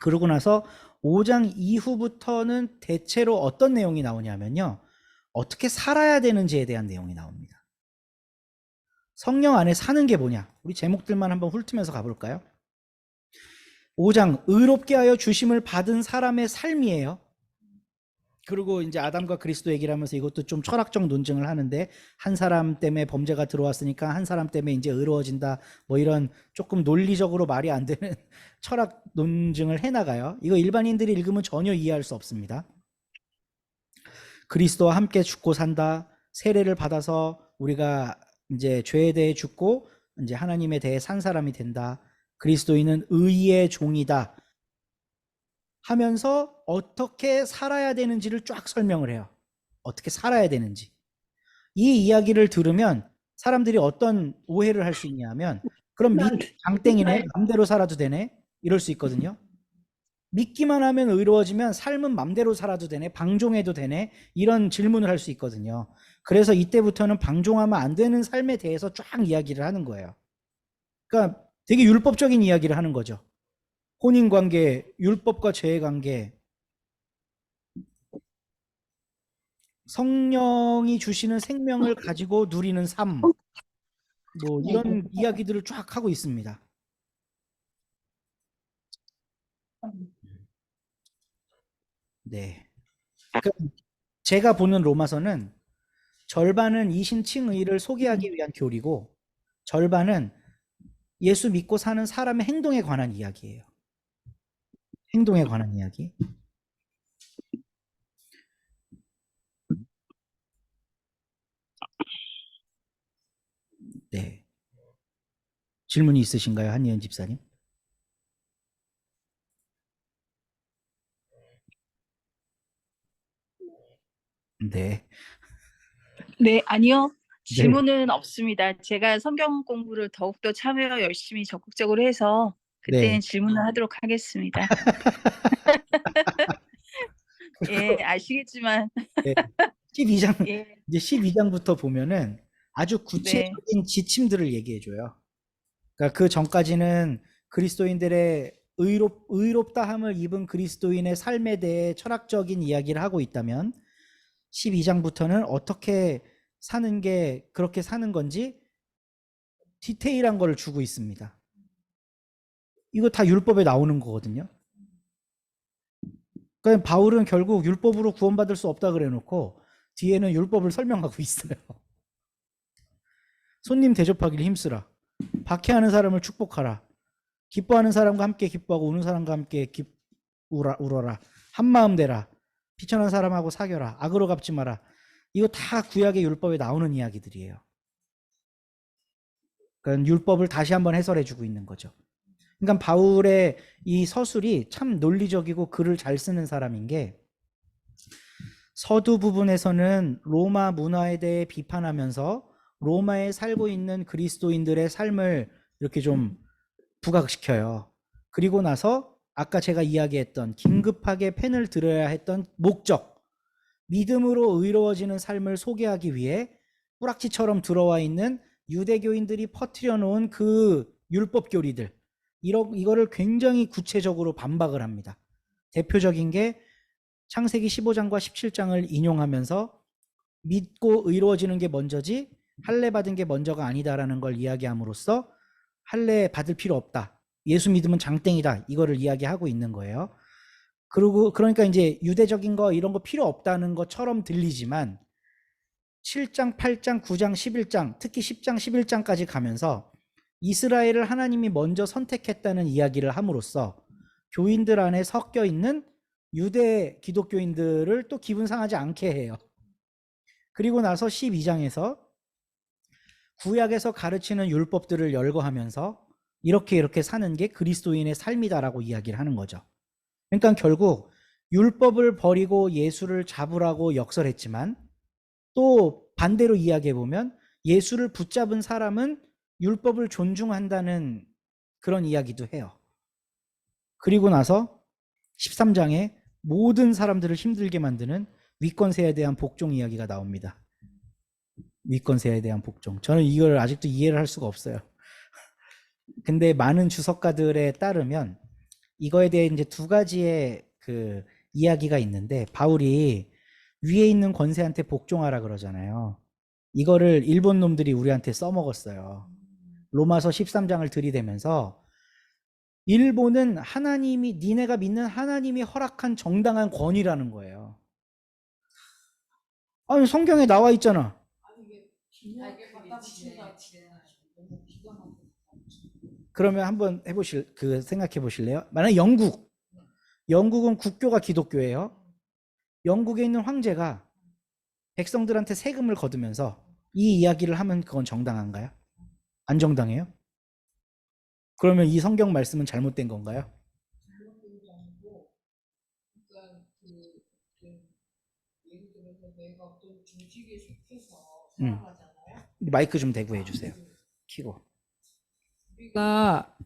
그러고 나서 5장 이후부터는 대체로 어떤 내용이 나오냐면요. 어떻게 살아야 되는지에 대한 내용이 나옵니다. 성령 안에 사는 게 뭐냐? 우리 제목들만 한번 훑으면서 가볼까요? 5장 의롭게 하여 주심을 받은 사람의 삶이에요. 그리고 이제 아담과 그리스도 얘기를 하면서 이것도 좀 철학적 논증을 하는데, 한 사람 때문에 범죄가 들어왔으니까 한 사람 때문에 이제 의로워진다, 뭐 이런 조금 논리적으로 말이 안 되는 철학 논증을 해나가요. 이거 일반인들이 읽으면 전혀 이해할 수 없습니다. 그리스도와 함께 죽고 산다, 세례를 받아서 우리가 이제 죄에 대해 죽고 이제 하나님에 대해 산 사람이 된다, 그리스도인은 의의 종이다 하면서 어떻게 살아야 되는지를 쫙 설명을 해요. 어떻게 살아야 되는지. 이 이야기를 들으면 사람들이 어떤 오해를 할 수 있냐면, 그럼 장땡이네, 맘대로 살아도 되네, 이럴 수 있거든요. 믿기만 하면 의로워지면 삶은 맘대로 살아도 되네, 방종해도 되네, 이런 질문을 할 수 있거든요. 그래서 이때부터는 방종하면 안 되는 삶에 대해서 쫙 이야기를 하는 거예요. 그러니까 되게 율법적인 이야기를 하는 거죠. 혼인관계, 율법과 죄의 관계, 성령이 주시는 생명을 가지고 누리는 삶, 뭐 이런 이야기들을 쫙 하고 있습니다. 네. 그러니까 제가 보는 로마서는 절반은 이신칭의를 소개하기 위한 교리고, 절반은 예수 믿고 사는 사람의 행동에 관한 이야기예요. 행동에 관한 이야기. 네. 질문이 있으신가요, 한예은 집사님? 네. 네, 아니요. 네. 질문은 없습니다. 제가 성경 공부를 더욱더 참여 열심히 적극적으로 해서 그때는 네. 질문을 하도록 하겠습니다. 예, 아시겠지만, 네. 12장, 예, 이제 12장부터 보면은 아주 네, 구체적인 지침들을 얘기해 줘요. 그러니까 그 전까지는 그리스도인들의 의롭다함을 입은 그리스도인의 삶에 대해 철학적인 이야기를 하고 있다면, 12장부터는 어떻게 사는 게 그렇게 사는 건지 디테일한 거를 주고 있습니다. 이거 다 율법에 나오는 거거든요. 그러니까 바울은 결국 율법으로 구원받을 수 없다 그래 놓고 뒤에는 율법을 설명하고 있어요. 손님 대접하기를 힘쓰라. 박해하는 사람을 축복하라. 기뻐하는 사람과 함께 기뻐하고 우는 사람과 함께 울어라. 한마음 되라. 비천한 사람하고 사겨라. 악으로 갚지 마라. 이거 다 구약의 율법에 나오는 이야기들이에요. 그러니까 율법을 다시 한번 해설해 주고 있는 거죠. 그러니까 바울의 이 서술이 참 논리적이고 글을 잘 쓰는 사람인 게, 서두 부분에서는 로마 문화에 대해 비판하면서 로마에 살고 있는 그리스도인들의 삶을 이렇게 좀 부각시켜요. 그리고 나서 아까 제가 이야기했던 긴급하게 펜을 들어야 했던 목적, 믿음으로 의로워지는 삶을 소개하기 위해 뿌락지처럼 들어와 있는 유대교인들이 퍼뜨려 놓은 그 율법 교리들, 이거를 굉장히 구체적으로 반박을 합니다. 대표적인 게 창세기 15장과 17장을 인용하면서 믿고 의로워지는 게 먼저지 할례 받은 게 먼저가 아니다라는 걸 이야기함으로써 할례 받을 필요 없다, 예수 믿으면 장땡이다, 이거를 이야기하고 있는 거예요. 그리고 그러니까 이제 유대적인 거 이런 거 필요 없다는 것처럼 들리지만 7장, 8장, 9장, 11장, 특히 10장, 11장까지 가면서 이스라엘을 하나님이 먼저 선택했다는 이야기를 함으로써 교인들 안에 섞여 있는 유대 기독교인들을 또 기분 상하지 않게 해요. 그리고 나서 12장에서 구약에서 가르치는 율법들을 열거하면서 이렇게 사는 게 그리스도인의 삶이다라고 이야기를 하는 거죠. 그러니까 결국 율법을 버리고 예수를 잡으라고 역설했지만, 또 반대로 이야기해 보면 예수를 붙잡은 사람은 율법을 존중한다는 그런 이야기도 해요. 그리고 나서 13장에 모든 사람들을 힘들게 만드는 위권세에 대한 복종 이야기가 나옵니다. 위권세에 대한 복종. 저는 이걸 아직도 이해를 할 수가 없어요. 근데 많은 주석가들에 따르면 이거에 대해 이제 두 가지의 그 이야기가 있는데, 바울이 위에 있는 권세한테 복종하라 그러잖아요. 이거를 일본 놈들이 우리한테 써먹었어요. 로마서 13장을 들이대면서 일본은 하나님이, 니네가 믿는 하나님이 허락한 정당한 권위라는 거예요. 아니 성경에 나와 있잖아. 그러면 한번 생각해 보실래요? 만약 영국은 국교가 기독교예요. 영국에 있는 황제가 백성들한테 세금을 거두면서 이 이야기를 하면 그건 정당한가요? 안 정당해요? 그러면 이 성경 말씀은 잘못된 건가요? 예를 들어서 내가 어떤 조직에 속해서 음. 살아가잖아요. 마이크 좀 대고 해주세요. 키고. 우리가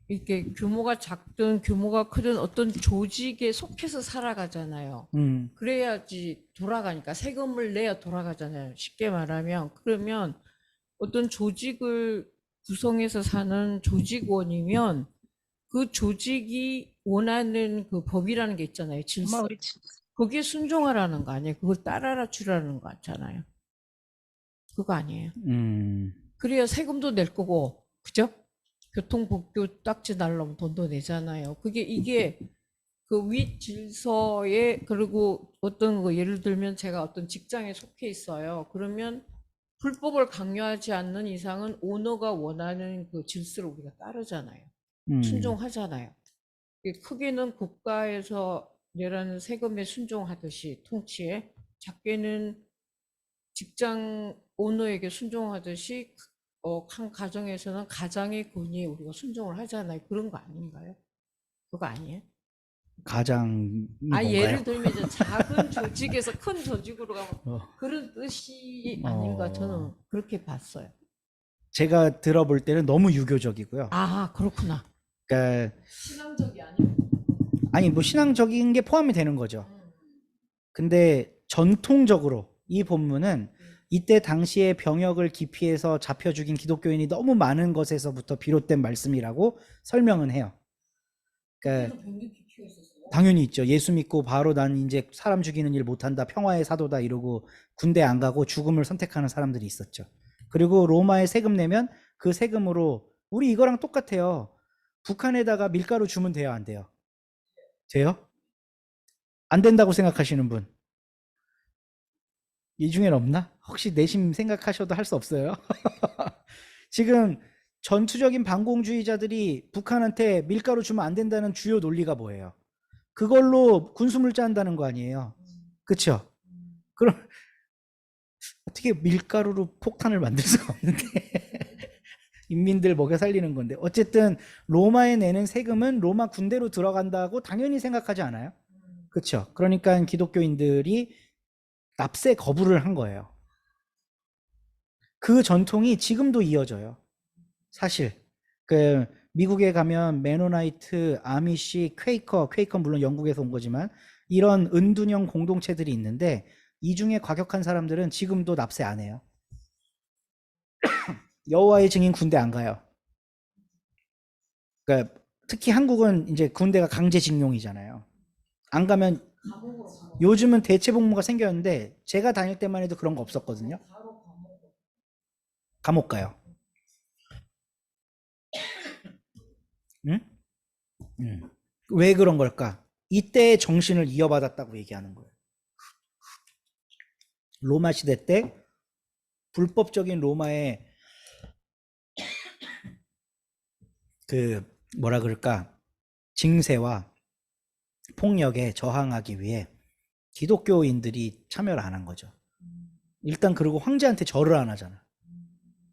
이렇게 규모가 작든 규모가 크든 어떤 조직에 속해서 살아가잖아요. 그래야지 돌아가니까 세금을 내야 돌아가잖아요. 쉽게 말하면. 그러면 어떤 조직을 구성해서 사는 조직원이면 그 조직이 원하는 그 법이라는 게 있잖아요. 질서. 거기에 순종하라는 거 아니에요. 그걸 따라라 주라는 거 같잖아요. 그거 아니에요. 그래야 세금도 낼 거고, 그죠? 교통복교 딱지 날려면 돈도 내잖아요. 이게 그 윗 질서에, 그리고 어떤 거 예를 들면 제가 어떤 직장에 속해 있어요. 그러면 불법을 강요하지 않는 이상은 오너가 원하는 그 질서를 우리가 따르잖아요. 순종하잖아요. 크게는 국가에서 내라는 세금에 순종하듯이 통치에, 작게는 직장 오너에게 순종하듯이 한 가정에서는 가장의 권위에 우리가 순종을 하잖아요. 그런 거 아닌가요? 그거 아니에요? 가장이 뭔가요? 예를 들면 이제 작은 조직에서 큰 조직으로 가면 그런 뜻이 아닌가, 저는 그렇게 봤어요. 제가 들어볼 때는 너무 유교적이고요. 그렇구나. 그러니까 신앙적이 아니고. 아니 뭐 신앙적인 게 포함이 되는 거죠. 근데 전통적으로 이 본문은 이때 당시에 병역을 기피해서 잡혀 죽인 기독교인이 너무 많은 것에서부터 비롯된 말씀이라고 설명은 해요. 그러니까 당연히 있죠. 예수 믿고 바로 난 이제 사람 죽이는 일 못한다, 평화의 사도다 이러고 군대 안 가고 죽음을 선택하는 사람들이 있었죠. 그리고 로마에 세금 내면 그 세금으로, 우리 이거랑 똑같아요. 북한에다가 밀가루 주면 돼요, 안 돼요? 돼요? 안 된다고 생각하시는 분 이 중엔 없나? 혹시 내심 생각하셔도 할 수 없어요. 지금 전투적인 반공주의자들이 북한한테 밀가루 주면 안 된다는 주요 논리가 뭐예요? 그걸로 군수물자 한다는 거 아니에요? 그쵸? 그럼 어떻게 밀가루로 폭탄을 만들 수가 없는데 인민들 먹여 살리는 건데. 어쨌든 로마에 내는 세금은 로마 군대로 들어간다고 당연히 생각하지 않아요? 그렇죠. 그러니까 기독교인들이 납세 거부를 한 거예요. 그 전통이 지금도 이어져요. 사실 그 미국에 가면 메노나이트, 아미시, 퀘이커 물론 영국에서 온 거지만 이런 은둔형 공동체들이 있는데 이 중에 과격한 사람들은 지금도 납세 안 해요. 여호와의 증인 군대 안 가요. 그러니까 특히 한국은 이제 군대가 강제징용이잖아요. 안 가면, 요즘은 대체복무가 생겼는데 제가 다닐 때만 해도 그런 거 없었거든요. 감옥 가요. 응? 왜 그런 걸까? 이때의 정신을 이어받았다고 얘기하는 거예요. 로마 시대 때 불법적인 로마의 그 뭐라 그럴까, 징세와 폭력에 저항하기 위해 기독교인들이 참여를 안 한 거죠. 일단 그리고 황제한테 절을 안 하잖아.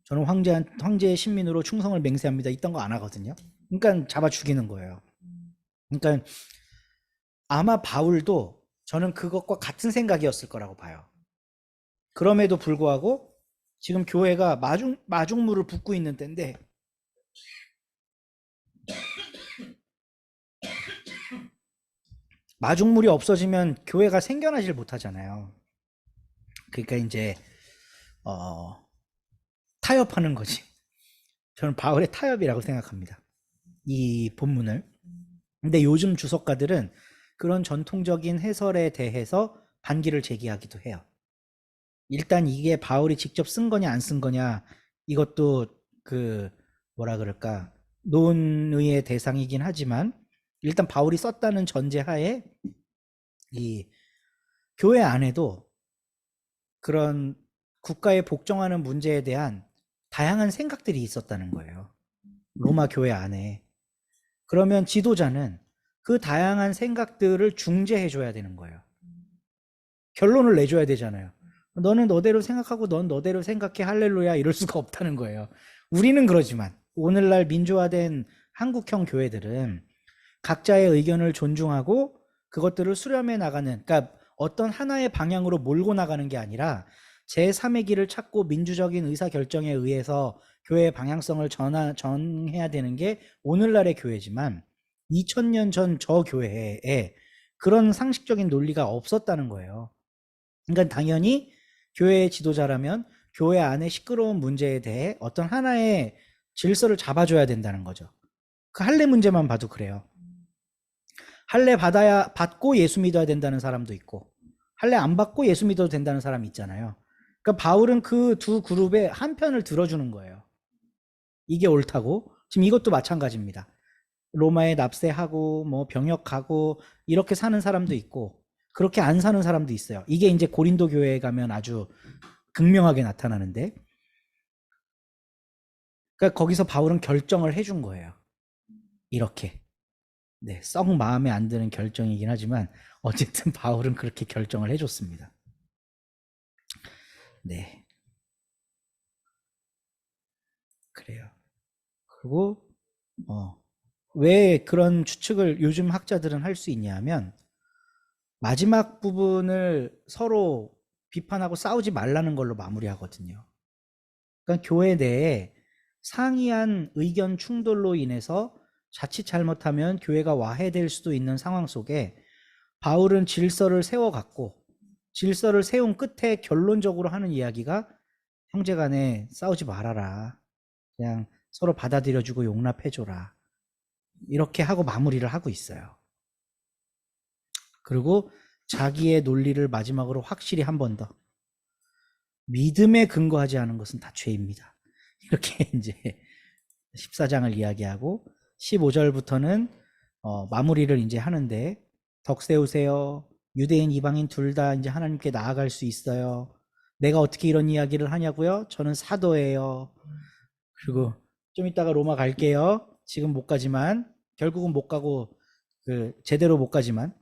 저는 황제의 신민으로 충성을 맹세합니다, 이딴 거 안 하거든요. 그러니까 잡아 죽이는 거예요. 그러니까 아마 바울도 저는 그것과 같은 생각이었을 거라고 봐요. 그럼에도 불구하고 지금 교회가 마중물을 붓고 있는 때인데 마중물이 없어지면 교회가 생겨나질 못하잖아요. 그러니까 이제 타협하는 거지. 저는 바울의 타협이라고 생각합니다. 이 본문을. 근데 요즘 주석가들은 그런 전통적인 해설에 대해서 반기를 제기하기도 해요. 일단 이게 바울이 직접 쓴 거냐 안 쓴 거냐 이것도 그 뭐라 그럴까 논의의 대상이긴 하지만 일단 바울이 썼다는 전제하에 이 교회 안에도 그런 국가에 복종하는 문제에 대한 다양한 생각들이 있었다는 거예요. 로마 교회 안에. 그러면 지도자는 그 다양한 생각들을 중재해 줘야 되는 거예요. 결론을 내줘야 되잖아요. 너는 너대로 생각하고 넌 너대로 생각해 할렐루야 이럴 수가 없다는 거예요. 우리는 그러지만 오늘날 민주화된 한국형 교회들은 각자의 의견을 존중하고 그것들을 수렴해 나가는, 그러니까 어떤 하나의 방향으로 몰고 나가는 게 아니라 제3의 길을 찾고 민주적인 의사결정에 의해서 교회의 방향성을 정해야 되는 게 오늘날의 교회지만 2000년 전 저 교회에 그런 상식적인 논리가 없었다는 거예요. 그러니까 당연히 교회의 지도자라면 교회 안에 시끄러운 문제에 대해 어떤 하나의 질서를 잡아줘야 된다는 거죠. 그 할례 문제만 봐도 그래요. 할례 받고 예수 믿어야 된다는 사람도 있고 할례 안 받고 예수 믿어도 된다는 사람이 있잖아요. 그러니까 바울은 그 두 그룹의 한 편을 들어주는 거예요. 이게 옳다고. 지금 이것도 마찬가지입니다. 로마에 납세하고 뭐 병역하고 이렇게 사는 사람도 있고 그렇게 안 사는 사람도 있어요. 이게 이제 고린도 교회에 가면 아주 극명하게 나타나는데, 그러니까 거기서 바울은 결정을 해준 거예요. 이렇게. 네, 썩 마음에 안 드는 결정이긴 하지만 어쨌든 바울은 그렇게 결정을 해줬습니다. 네, 그래요. 그리고 왜 그런 추측을 요즘 학자들은 할 수 있냐 하면 마지막 부분을 서로 비판하고 싸우지 말라는 걸로 마무리하거든요. 그러니까 교회 내에 상이한 의견 충돌로 인해서 자칫 잘못하면 교회가 와해될 수도 있는 상황 속에 바울은 질서를 세워갔고 질서를 세운 끝에 결론적으로 하는 이야기가 형제간에 싸우지 말아라. 그냥 서로 받아들여주고 용납해줘라. 이렇게 하고 마무리를 하고 있어요. 그리고 자기의 논리를 마지막으로 확실히 한 번 더. 믿음에 근거하지 않은 것은 다 죄입니다. 이렇게 이제 14장을 이야기하고 15절부터는 마무리를 이제 하는데 덕 세우세요. 유대인 이방인 둘 다 이제 하나님께 나아갈 수 있어요. 내가 어떻게 이런 이야기를 하냐고요? 저는 사도예요. 그리고 좀 이따가 로마 갈게요. 지금 못 가지만 결국은 못 가고 제대로 못 가지만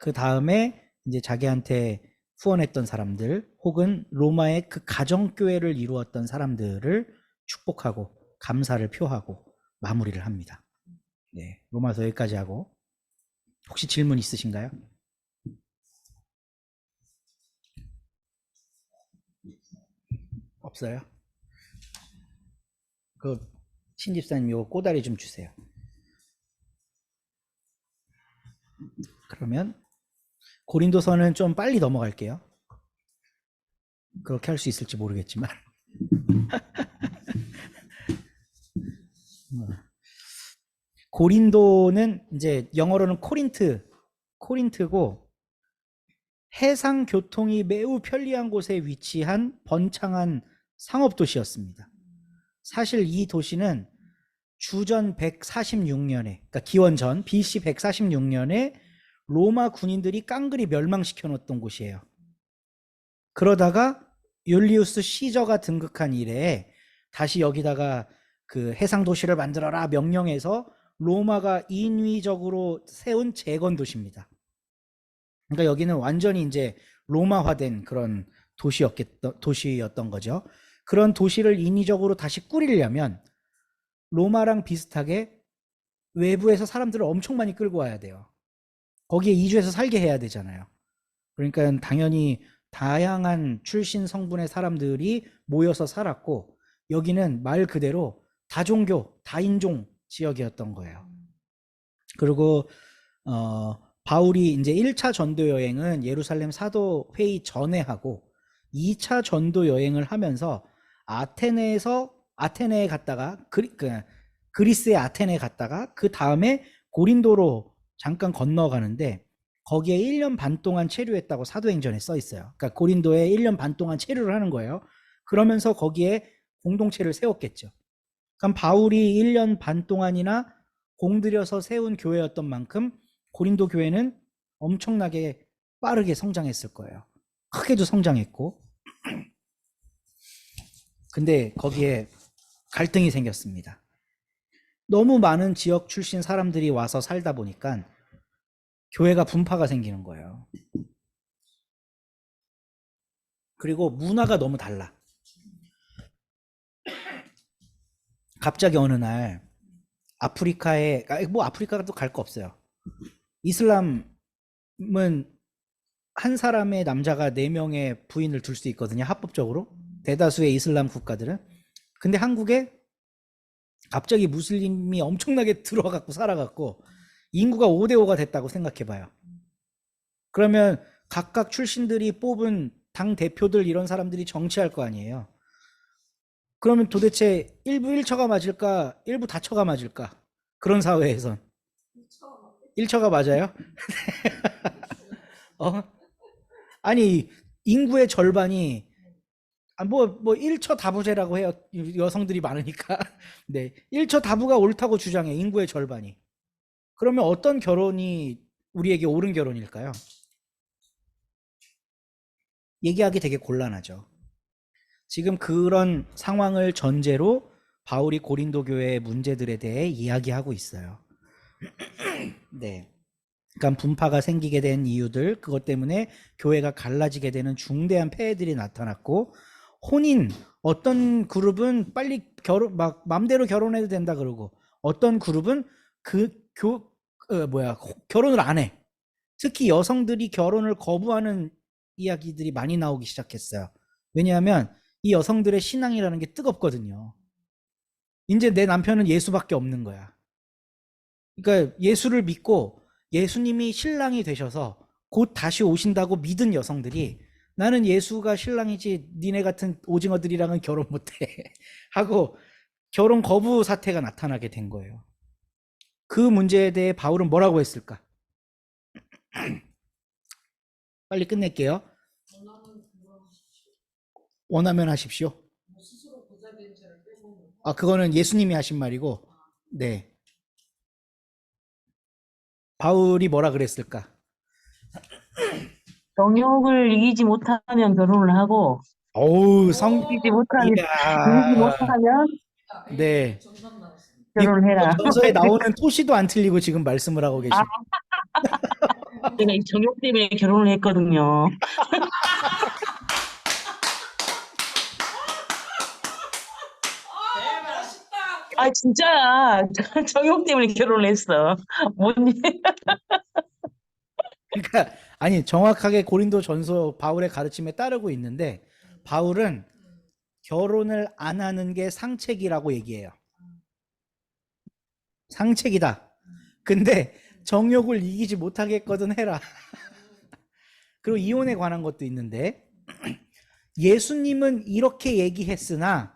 그 다음에 이제 자기한테 후원했던 사람들 혹은 로마의 그 가정교회를 이루었던 사람들을 축복하고 감사를 표하고 마무리를 합니다. 네, 로마서 여기까지 하고 혹시 질문 있으신가요? 없어요? 그 신집사님 이거 꼬다리 좀 주세요. 그러면 고린도서는 좀 빨리 넘어갈게요. 그렇게 할 수 있을지 모르겠지만 고린도는 이제 영어로는 코린트고 해상 교통이 매우 편리한 곳에 위치한 번창한 상업도시였습니다. 사실 이 도시는 주전 146년에 그러니까 기원전 BC 146년에 로마 군인들이 깡그리 멸망시켜 놓았던 곳이에요. 그러다가 율리우스 시저가 등극한 이래에 다시 여기다가 그 해상 도시를 만들어라 명령해서 로마가 인위적으로 세운 재건 도시입니다. 그러니까 여기는 완전히 이제 로마화된 그런 도시였던 거죠. 그런 도시를 인위적으로 다시 꾸리려면 로마랑 비슷하게 외부에서 사람들을 엄청 많이 끌고 와야 돼요. 거기에 이주해서 살게 해야 되잖아요. 그러니까 당연히 다양한 출신 성분의 사람들이 모여서 살았고 여기는 말 그대로 다종교, 다인종 지역이었던 거예요. 그리고 바울이 이제 1차 전도 여행은 예루살렘 사도 회의 전에 하고 2차 전도 여행을 하면서 아테네에 갔다가 그리스의 아테네에 갔다가 그 다음에 고린도로 잠깐 건너가는데 거기에 1년 반 동안 체류했다고 사도행전에 써 있어요. 그러니까 고린도에 1년 반 동안 체류를 하는 거예요. 그러면서 거기에 공동체를 세웠겠죠. 그럼 바울이 1년 반 동안이나 공들여서 세운 교회였던 만큼 고린도 교회는 엄청나게 빠르게 성장했을 거예요. 크게도 성장했고. 근데 거기에 갈등이 생겼습니다. 너무 많은 지역 출신 사람들이 와서 살다 보니까 교회가 분파가 생기는 거예요. 그리고 문화가 너무 달라. 갑자기 어느 날 아프리카에, 뭐 아프리카도 갈 거 없어요. 이슬람은 한 사람의 남자가 4명의 부인을 둘 수 있거든요. 합법적으로. 대다수의 이슬람 국가들은. 근데 한국에 갑자기 무슬림이 엄청나게 들어와갖고 살아갖고 인구가 5대5가 됐다고 생각해봐요. 그러면 각각 출신들이 뽑은 당 대표들 이런 사람들이 정치할 거 아니에요. 그러면 도대체 일부 1처가 맞을까? 일부 다처가 맞을까? 그런 사회에선. 1처가 맞아요? 아니 인구의 절반이 뭐 1처 다부제라고 해요. 여성들이 많으니까. 네, 1처 다부가 옳다고 주장해. 인구의 절반이. 그러면 어떤 결혼이 우리에게 옳은 결혼일까요? 얘기하기 되게 곤란하죠. 지금 그런 상황을 전제로 바울이 고린도 교회의 문제들에 대해 이야기하고 있어요. 네. 그러니까 분파가 생기게 된 이유들, 그것 때문에 교회가 갈라지게 되는 중대한 폐해들이 나타났고, 혼인, 어떤 그룹은 빨리 막 맘대로 결혼해도 된다 그러고, 어떤 그룹은 결혼을 안 해. 특히 여성들이 결혼을 거부하는 이야기들이 많이 나오기 시작했어요. 왜냐하면 이 여성들의 신앙이라는 게 뜨겁거든요. 이제 내 남편은 예수밖에 없는 거야. 그러니까 예수를 믿고 예수님이 신랑이 되셔서 곧 다시 오신다고 믿은 여성들이 나는 예수가 신랑이지 니네 같은 오징어들이랑은 결혼 못해 하고 결혼 거부 사태가 나타나게 된 거예요. 그 문제에 대해 바울은 뭐라고 했을까? 빨리 끝낼게요. 원하면 하십시오. 그거는 예수님이 하신 말이고, 네. 바울이 뭐라 그랬을까? 정욕을 이기지 못하면 결혼을 하고, 어우, 이기지 못하면, 이기지 이야, 못하면 네. 결혼을 해라. 전서에 나오는 토시도 안 틀리고 지금 말씀을 하고 계십니다. 제가 이 정욕 때문에 결혼을 했거든요. 진짜야. 정욕 때문에 결혼을 했어. 그러니까 아니 정확하게 고린도 전서 바울의 가르침에 따르고 있는데 바울은 결혼을 안 하는 게 상책이라고 얘기해요. 상책이다. 근데 정욕을 이기지 못하겠거든 해라. 그리고 이혼에 관한 것도 있는데 예수님은 이렇게 얘기했으나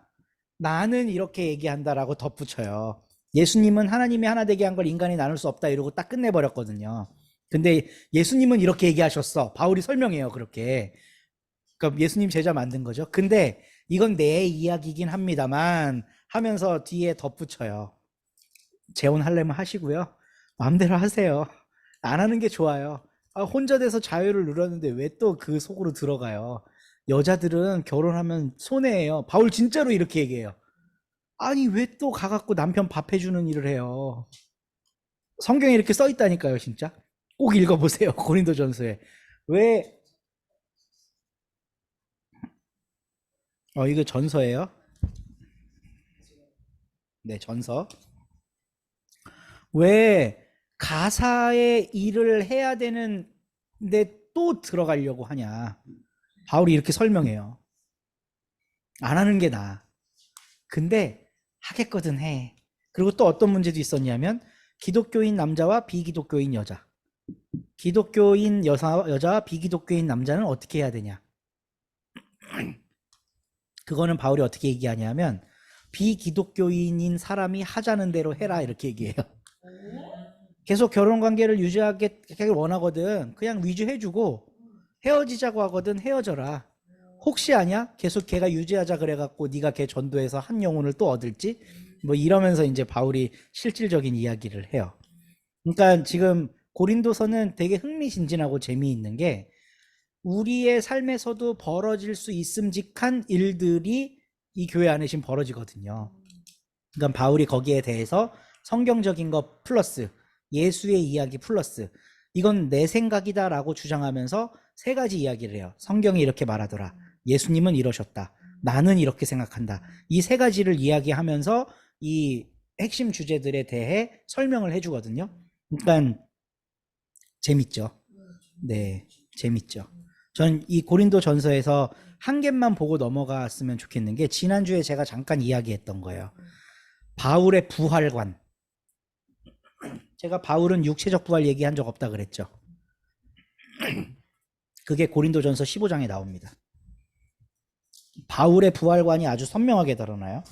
나는 이렇게 얘기한다라고 덧붙여요. 예수님은 하나님이 하나 되게 한 걸 인간이 나눌 수 없다 이러고 딱 끝내버렸거든요. 근데 예수님은 이렇게 얘기하셨어. 바울이 설명해요. 그렇게. 그러니까 예수님 제자 만든 거죠. 근데 이건 내 이야기긴 합니다만 하면서 뒤에 덧붙여요. 재혼하려면 하시고요. 마음대로 하세요. 안 하는 게 좋아요. 혼자 돼서 자유를 누렸는데 왜 또 그 속으로 들어가요. 여자들은 결혼하면 손해예요. 바울 진짜로 이렇게 얘기해요. 아니 왜 또 가갖고 남편 밥 해주는 일을 해요. 성경에 이렇게 써 있다니까요. 진짜 꼭 읽어보세요. 고린도전서에. 왜 이거 전서예요. 네, 전서. 왜 가사의 일을 해야 되는데 또 들어가려고 하냐. 바울이 이렇게 설명해요. 안 하는 게 나아. 근데 하겠거든 해. 그리고 또 어떤 문제도 있었냐면 기독교인 남자와 비기독교인 여자. 기독교인 여자와 비기독교인 남자는 어떻게 해야 되냐. 그거는 바울이 어떻게 얘기하냐면 비기독교인인 사람이 하자는 대로 해라 이렇게 얘기해요. 계속 결혼 관계를 유지하길 원하거든 그냥 위주해주고 헤어지자고 하거든 헤어져라. 혹시 아냐? 계속 걔가 유지하자 그래갖고 네가 걔 전도해서 한 영혼을 또 얻을지? 뭐 이러면서 이제 바울이 실질적인 이야기를 해요. 그러니까 지금 고린도서는 되게 흥미진진하고 재미있는 게 우리의 삶에서도 벌어질 수 있음직한 일들이 이 교회 안에 지금 벌어지거든요. 그러니까 바울이 거기에 대해서 성경적인 것 플러스 예수의 이야기 플러스 이건 내 생각이다라고 주장하면서 세 가지 이야기를 해요. 성경이 이렇게 말하더라. 예수님은 이러셨다. 나는 이렇게 생각한다. 이 세 가지를 이야기하면서 이 핵심 주제들에 대해 설명을 해주거든요. 그러니까 재밌죠. 네, 재밌죠. 전 이 고린도 전서에서 한 개만 보고 넘어갔으면 좋겠는 게 지난주에 제가 잠깐 이야기했던 거예요. 바울의 부활관. 제가 바울은 육체적 부활 얘기한 적 없다 그랬죠. 그게 고린도 전서 15장에 나옵니다. 바울의 부활관이 아주 선명하게 드러나요.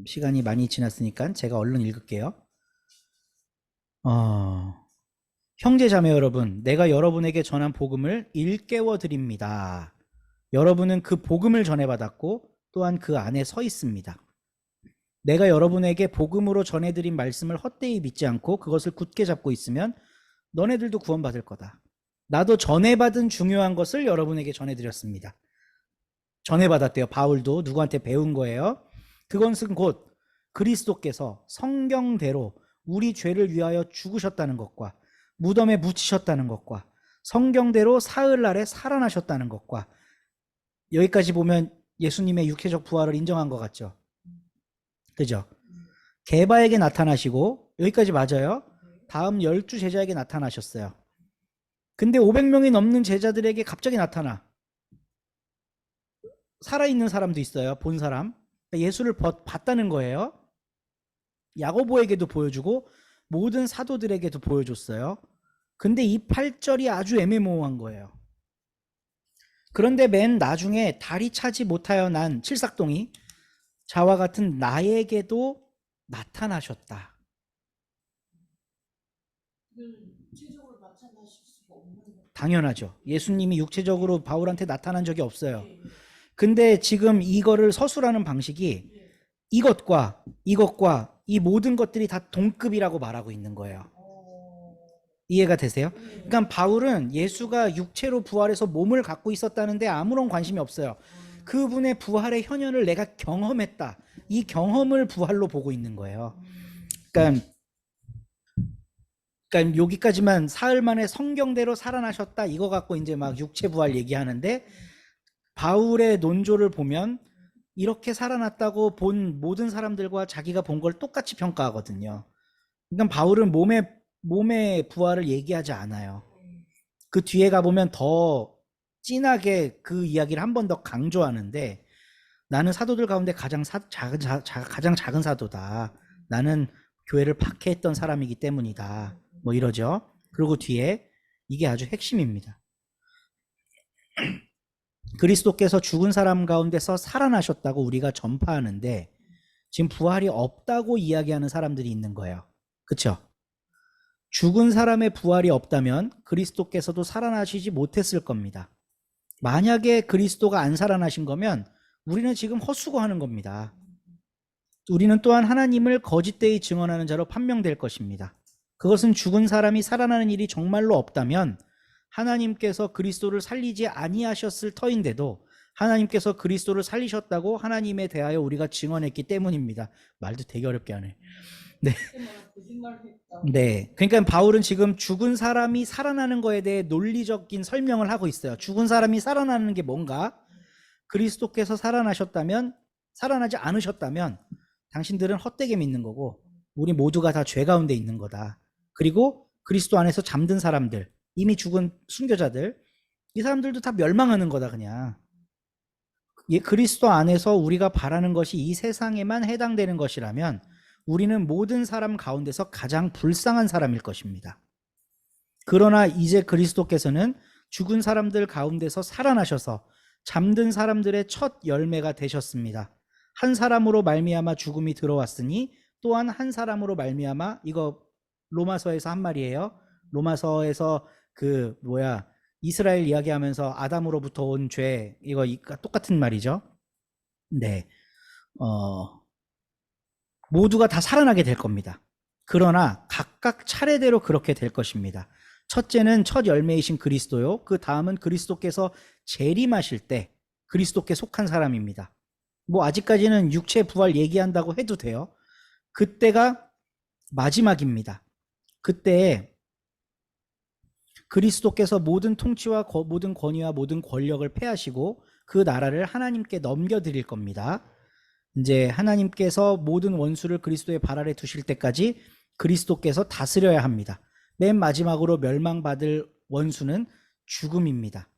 시간이 많이 지났으니까 제가 얼른 읽을게요. 형제 자매 여러분, 내가 여러분에게 전한 복음을 일깨워 드립니다. 여러분은 그 복음을 전해받았고 또한 그 안에 서 있습니다. 내가 여러분에게 복음으로 전해드린 말씀을 헛되이 믿지 않고 그것을 굳게 잡고 있으면 너네들도 구원받을 거다. 나도 전해받은 중요한 것을 여러분에게 전해드렸습니다. 전해받았대요. 바울도 누구한테 배운 거예요. 그것은 곧 그리스도께서 성경대로 우리 죄를 위하여 죽으셨다는 것과 무덤에 묻히셨다는 것과 성경대로 사흘날에 살아나셨다는 것과 여기까지 보면 예수님의 육체적 부활을 인정한 것 같죠. 그죠? 게바에게 나타나시고 여기까지 맞아요. 다음 12 제자에게 나타나셨어요. 근데 500명이 넘는 제자들에게 갑자기 나타나. 살아있는 사람도 있어요. 본 사람. 예수를 봤다는 거예요. 야고보에게도 보여주고 모든 사도들에게도 보여줬어요. 근데 이 8절이 아주 애매모호한 거예요. 그런데 맨 나중에 다리 차지 못하여 난 칠삭동이 자와 같은 나에게도 나타나셨다. 당연하죠. 예수님이 육체적으로 바울한테 나타난 적이 없어요. 근데 지금 이거를 서술하는 방식이 이것과 이 모든 것들이 다 동급이라고 말하고 있는 거예요. 이해가 되세요? 그러니까 바울은 예수가 육체로 부활해서 몸을 갖고 있었다는데 아무런 관심이 없어요. 그분의 부활의 현현을 내가 경험했다. 이 경험을 부활로 보고 있는 거예요. 그러니까 여기까지만 사흘 만에 성경대로 살아나셨다. 이거 갖고 이제 막 육체 부활 얘기하는데 바울의 논조를 보면 이렇게 살아났다고 본 모든 사람들과 자기가 본 걸 똑같이 평가하거든요. 그러니까 바울은 몸의 부활을 얘기하지 않아요. 그 뒤에 가보면 더 진하게 그 이야기를 한 번 더 강조하는데 나는 사도들 가운데 가장 작은 사도다. 나는 교회를 박해했던 사람이기 때문이다. 뭐 이러죠. 그리고 뒤에 이게 아주 핵심입니다. 그리스도께서 죽은 사람 가운데서 살아나셨다고 우리가 전파하는데 지금 부활이 없다고 이야기하는 사람들이 있는 거예요. 그렇죠? 죽은 사람의 부활이 없다면 그리스도께서도 살아나시지 못했을 겁니다. 만약에 그리스도가 안 살아나신 거면 우리는 지금 헛수고하는 겁니다. 우리는 또한 하나님을 거짓되이 증언하는 자로 판명될 것입니다. 그것은 죽은 사람이 살아나는 일이 정말로 없다면 하나님께서 그리스도를 살리지 아니하셨을 터인데도 하나님께서 그리스도를 살리셨다고 하나님에 대하여 우리가 증언했기 때문입니다. 말도 되게 어렵게 하네. 네. 그러니까 바울은 지금 죽은 사람이 살아나는 거에 대해 논리적인 설명을 하고 있어요. 죽은 사람이 살아나는 게 뭔가? 그리스도께서 살아나지 않으셨다면 당신들은 헛되게 믿는 거고 우리 모두가 다 죄 가운데 있는 거다. 그리고 그리스도 안에서 잠든 사람들, 이미 죽은 순교자들, 이 사람들도 다 멸망하는 거다 그냥. 그리스도 안에서 우리가 바라는 것이 이 세상에만 해당되는 것이라면 우리는 모든 사람 가운데서 가장 불쌍한 사람일 것입니다. 그러나 이제 그리스도께서는 죽은 사람들 가운데서 살아나셔서 잠든 사람들의 첫 열매가 되셨습니다. 한 사람으로 말미암아 죽음이 들어왔으니 또한 한 사람으로 말미암아, 이거 로마서에서 한 말이에요. 로마서에서 이스라엘 이야기하면서 아담으로부터 온 죄, 이거 똑같은 말이죠. 네. 모두가 다 살아나게 될 겁니다. 그러나 각각 차례대로 그렇게 될 것입니다. 첫째는 첫 열매이신 그리스도요. 그 다음은 그리스도께서 재림하실 때 그리스도께 속한 사람입니다. 뭐 아직까지는 육체 부활 얘기한다고 해도 돼요. 그때가 마지막입니다. 그때 그리스도께서 모든 통치와 모든 권위와 모든 권력을 패하시고 그 나라를 하나님께 넘겨드릴 겁니다. 이제 하나님께서 모든 원수를 그리스도의 발 아래 두실 때까지 그리스도께서 다스려야 합니다. 맨 마지막으로 멸망받을 원수는 죽음입니다.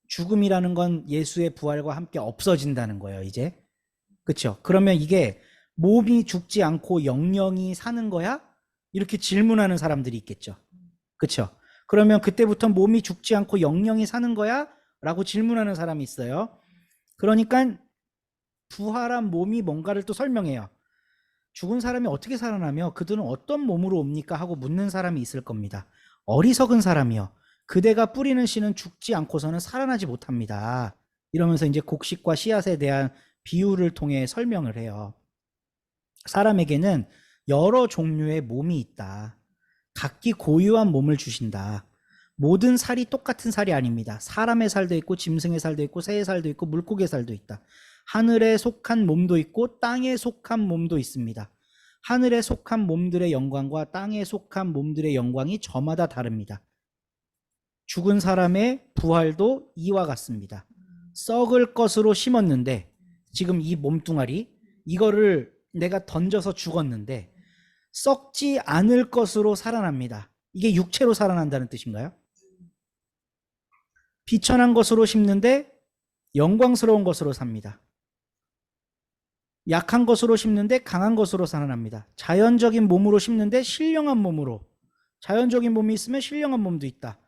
죽음이라는 건 예수의 부활과 함께 없어진다는 거예요, 이제. 그렇죠? 그러면 이게 몸이 죽지 않고 영영이 사는 거야? 이렇게 질문하는 사람들이 있겠죠. 그렇죠? 그러면 그때부터 몸이 죽지 않고 영영이 사는 거야? 라고 질문하는 사람이 있어요. 그러니까 부활한 몸이 뭔가를 또 설명해요. 죽은 사람이 어떻게 살아나며 그들은 어떤 몸으로 옵니까? 하고 묻는 사람이 있을 겁니다. 어리석은 사람이요. 그대가 뿌리는 씨는 죽지 않고서는 살아나지 못합니다. 이러면서 이제 곡식과 씨앗에 대한 비유를 통해 설명을 해요. 사람에게는 여러 종류의 몸이 있다. 각기 고유한 몸을 주신다. 모든 살이 똑같은 살이 아닙니다. 사람의 살도 있고 짐승의 살도 있고 새의 살도 있고 물고기의 살도 있다. 하늘에 속한 몸도 있고 땅에 속한 몸도 있습니다. 하늘에 속한 몸들의 영광과 땅에 속한 몸들의 영광이 저마다 다릅니다. 죽은 사람의 부활도 이와 같습니다. 썩을 것으로 심었는데, 지금 이 몸뚱아리, 이거를 내가 던져서 죽었는데 썩지 않을 것으로 살아납니다. 이게 육체로 살아난다는 뜻인가요? 비천한 것으로 심는데 영광스러운 것으로 삽니다. 약한 것으로 심는데 강한 것으로 살아납니다. 자연적인 몸으로 심는데 신령한 몸으로. 자연적인 몸이 있으면 신령한 몸도 있다.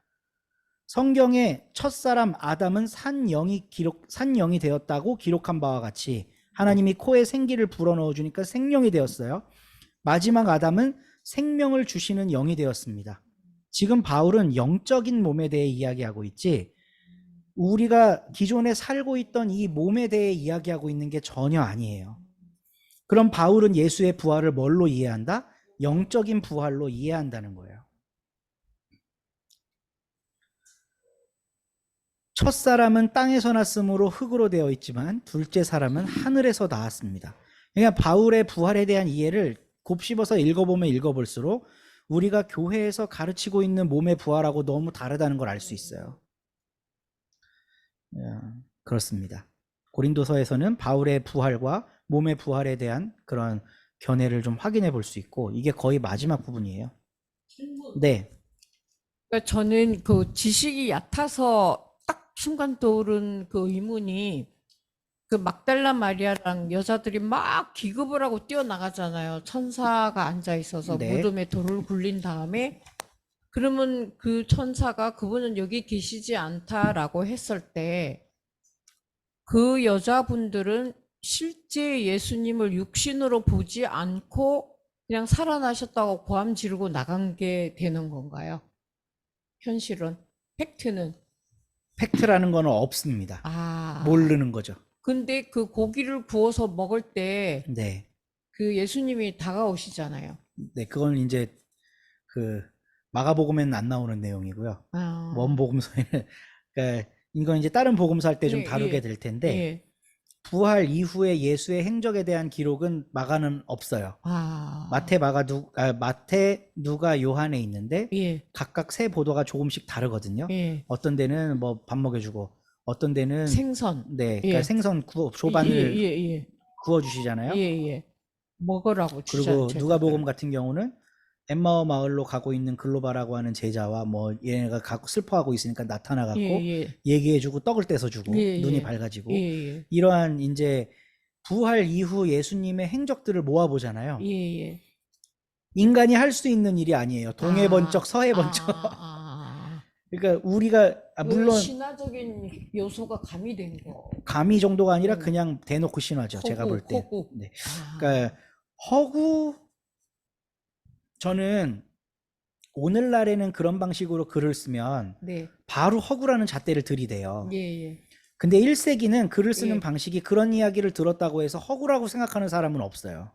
성경에 첫사람 아담은 산영이 되었다고 기록한 바와 같이 하나님이 코에 생기를 불어넣어 주니까 생명이 되었어요. 마지막 아담은 생명을 주시는 영이 되었습니다. 지금 바울은 영적인 몸에 대해 이야기하고 있지, 우리가 기존에 살고 있던 이 몸에 대해 이야기하고 있는 게 전혀 아니에요. 그럼 바울은 예수의 부활을 뭘로 이해한다? 영적인 부활로 이해한다는 거예요. 첫 사람은 땅에서 났으므로 흙으로 되어 있지만 둘째 사람은 하늘에서 나왔습니다. 그러니까 바울의 부활에 대한 이해를 곱씹어서 읽어보면 읽어볼수록 우리가 교회에서 가르치고 있는 몸의 부활하고 너무 다르다는 걸 알 수 있어요. 그렇습니다. 고린도서에서는 바울의 부활과 몸의 부활에 대한 그런 견해를 좀 확인해 볼 수 있고, 이게 거의 마지막 부분이에요. 네. 그러니까 저는 그 지식이 얕아서 딱 순간 떠오른 그 의문이, 그 막달라 마리아랑 여자들이 막 기급을 하고 뛰어나가잖아요. 천사가 앉아 있어서 네. 무덤에 돌을 굴린 다음에, 그러면 그 천사가 그분은 여기 계시지 않다라고 했을 때 그 여자분들은 실제 예수님을 육신으로 보지 않고 그냥 살아나셨다고 고함 지르고 나간 게 되는 건가요? 현실은? 팩트는? 팩트라는 거는 없습니다. 모르는 거죠. 근데 그 고기를 구워서 먹을 때 네. 그 예수님이 다가오시잖아요. 네, 그건 이제 그 마가복음에는 안 나오는 내용이고요. 원복음서에는, 그러니까 이건 이제 다른 복음서 할 때 좀 예, 다루게 예. 될 텐데, 예. 부활 이후에 예수의 행적에 대한 기록은 마가는 없어요. 마태, 누가, 요한에 있는데 예. 각각 세 보도가 조금씩 다르거든요. 예. 어떤 데는 뭐 밥 먹여주고, 어떤 데는 생선. 네, 그러니까 예. 생선 조반을 예. 구워주시잖아요. 예. 먹으라고 그리고 주자. 누가복음 같은 경우는 엠마오 마을로 가고 있는 글로바라고 하는 제자와 뭐 얘네가 가고 슬퍼하고 있으니까 나타나갖고 얘기해주고 떡을 떼서주고 눈이 밝아지고, 이러한 이제 부활 이후 예수님의 행적들을 모아보잖아요. 인간이 할 수 있는 일이 아니에요. 동해 번쩍 서해 번쩍. 그러니까 우리가 물론 신화적인 요소가 가미된 거. 가미 정도가 아니라 음. 그냥 대놓고 신화죠. 제가 볼 때. 허구. 네. 아. 그러니까 허구 저는 오늘날에는 그런 방식으로 글을 쓰면 네. 바로 허구라는 잣대를 들이대요. 예. 근데 1세기는 글을 쓰는 예. 방식이 그런 이야기를 들었다고 해서 허구라고 생각하는 사람은 없어요.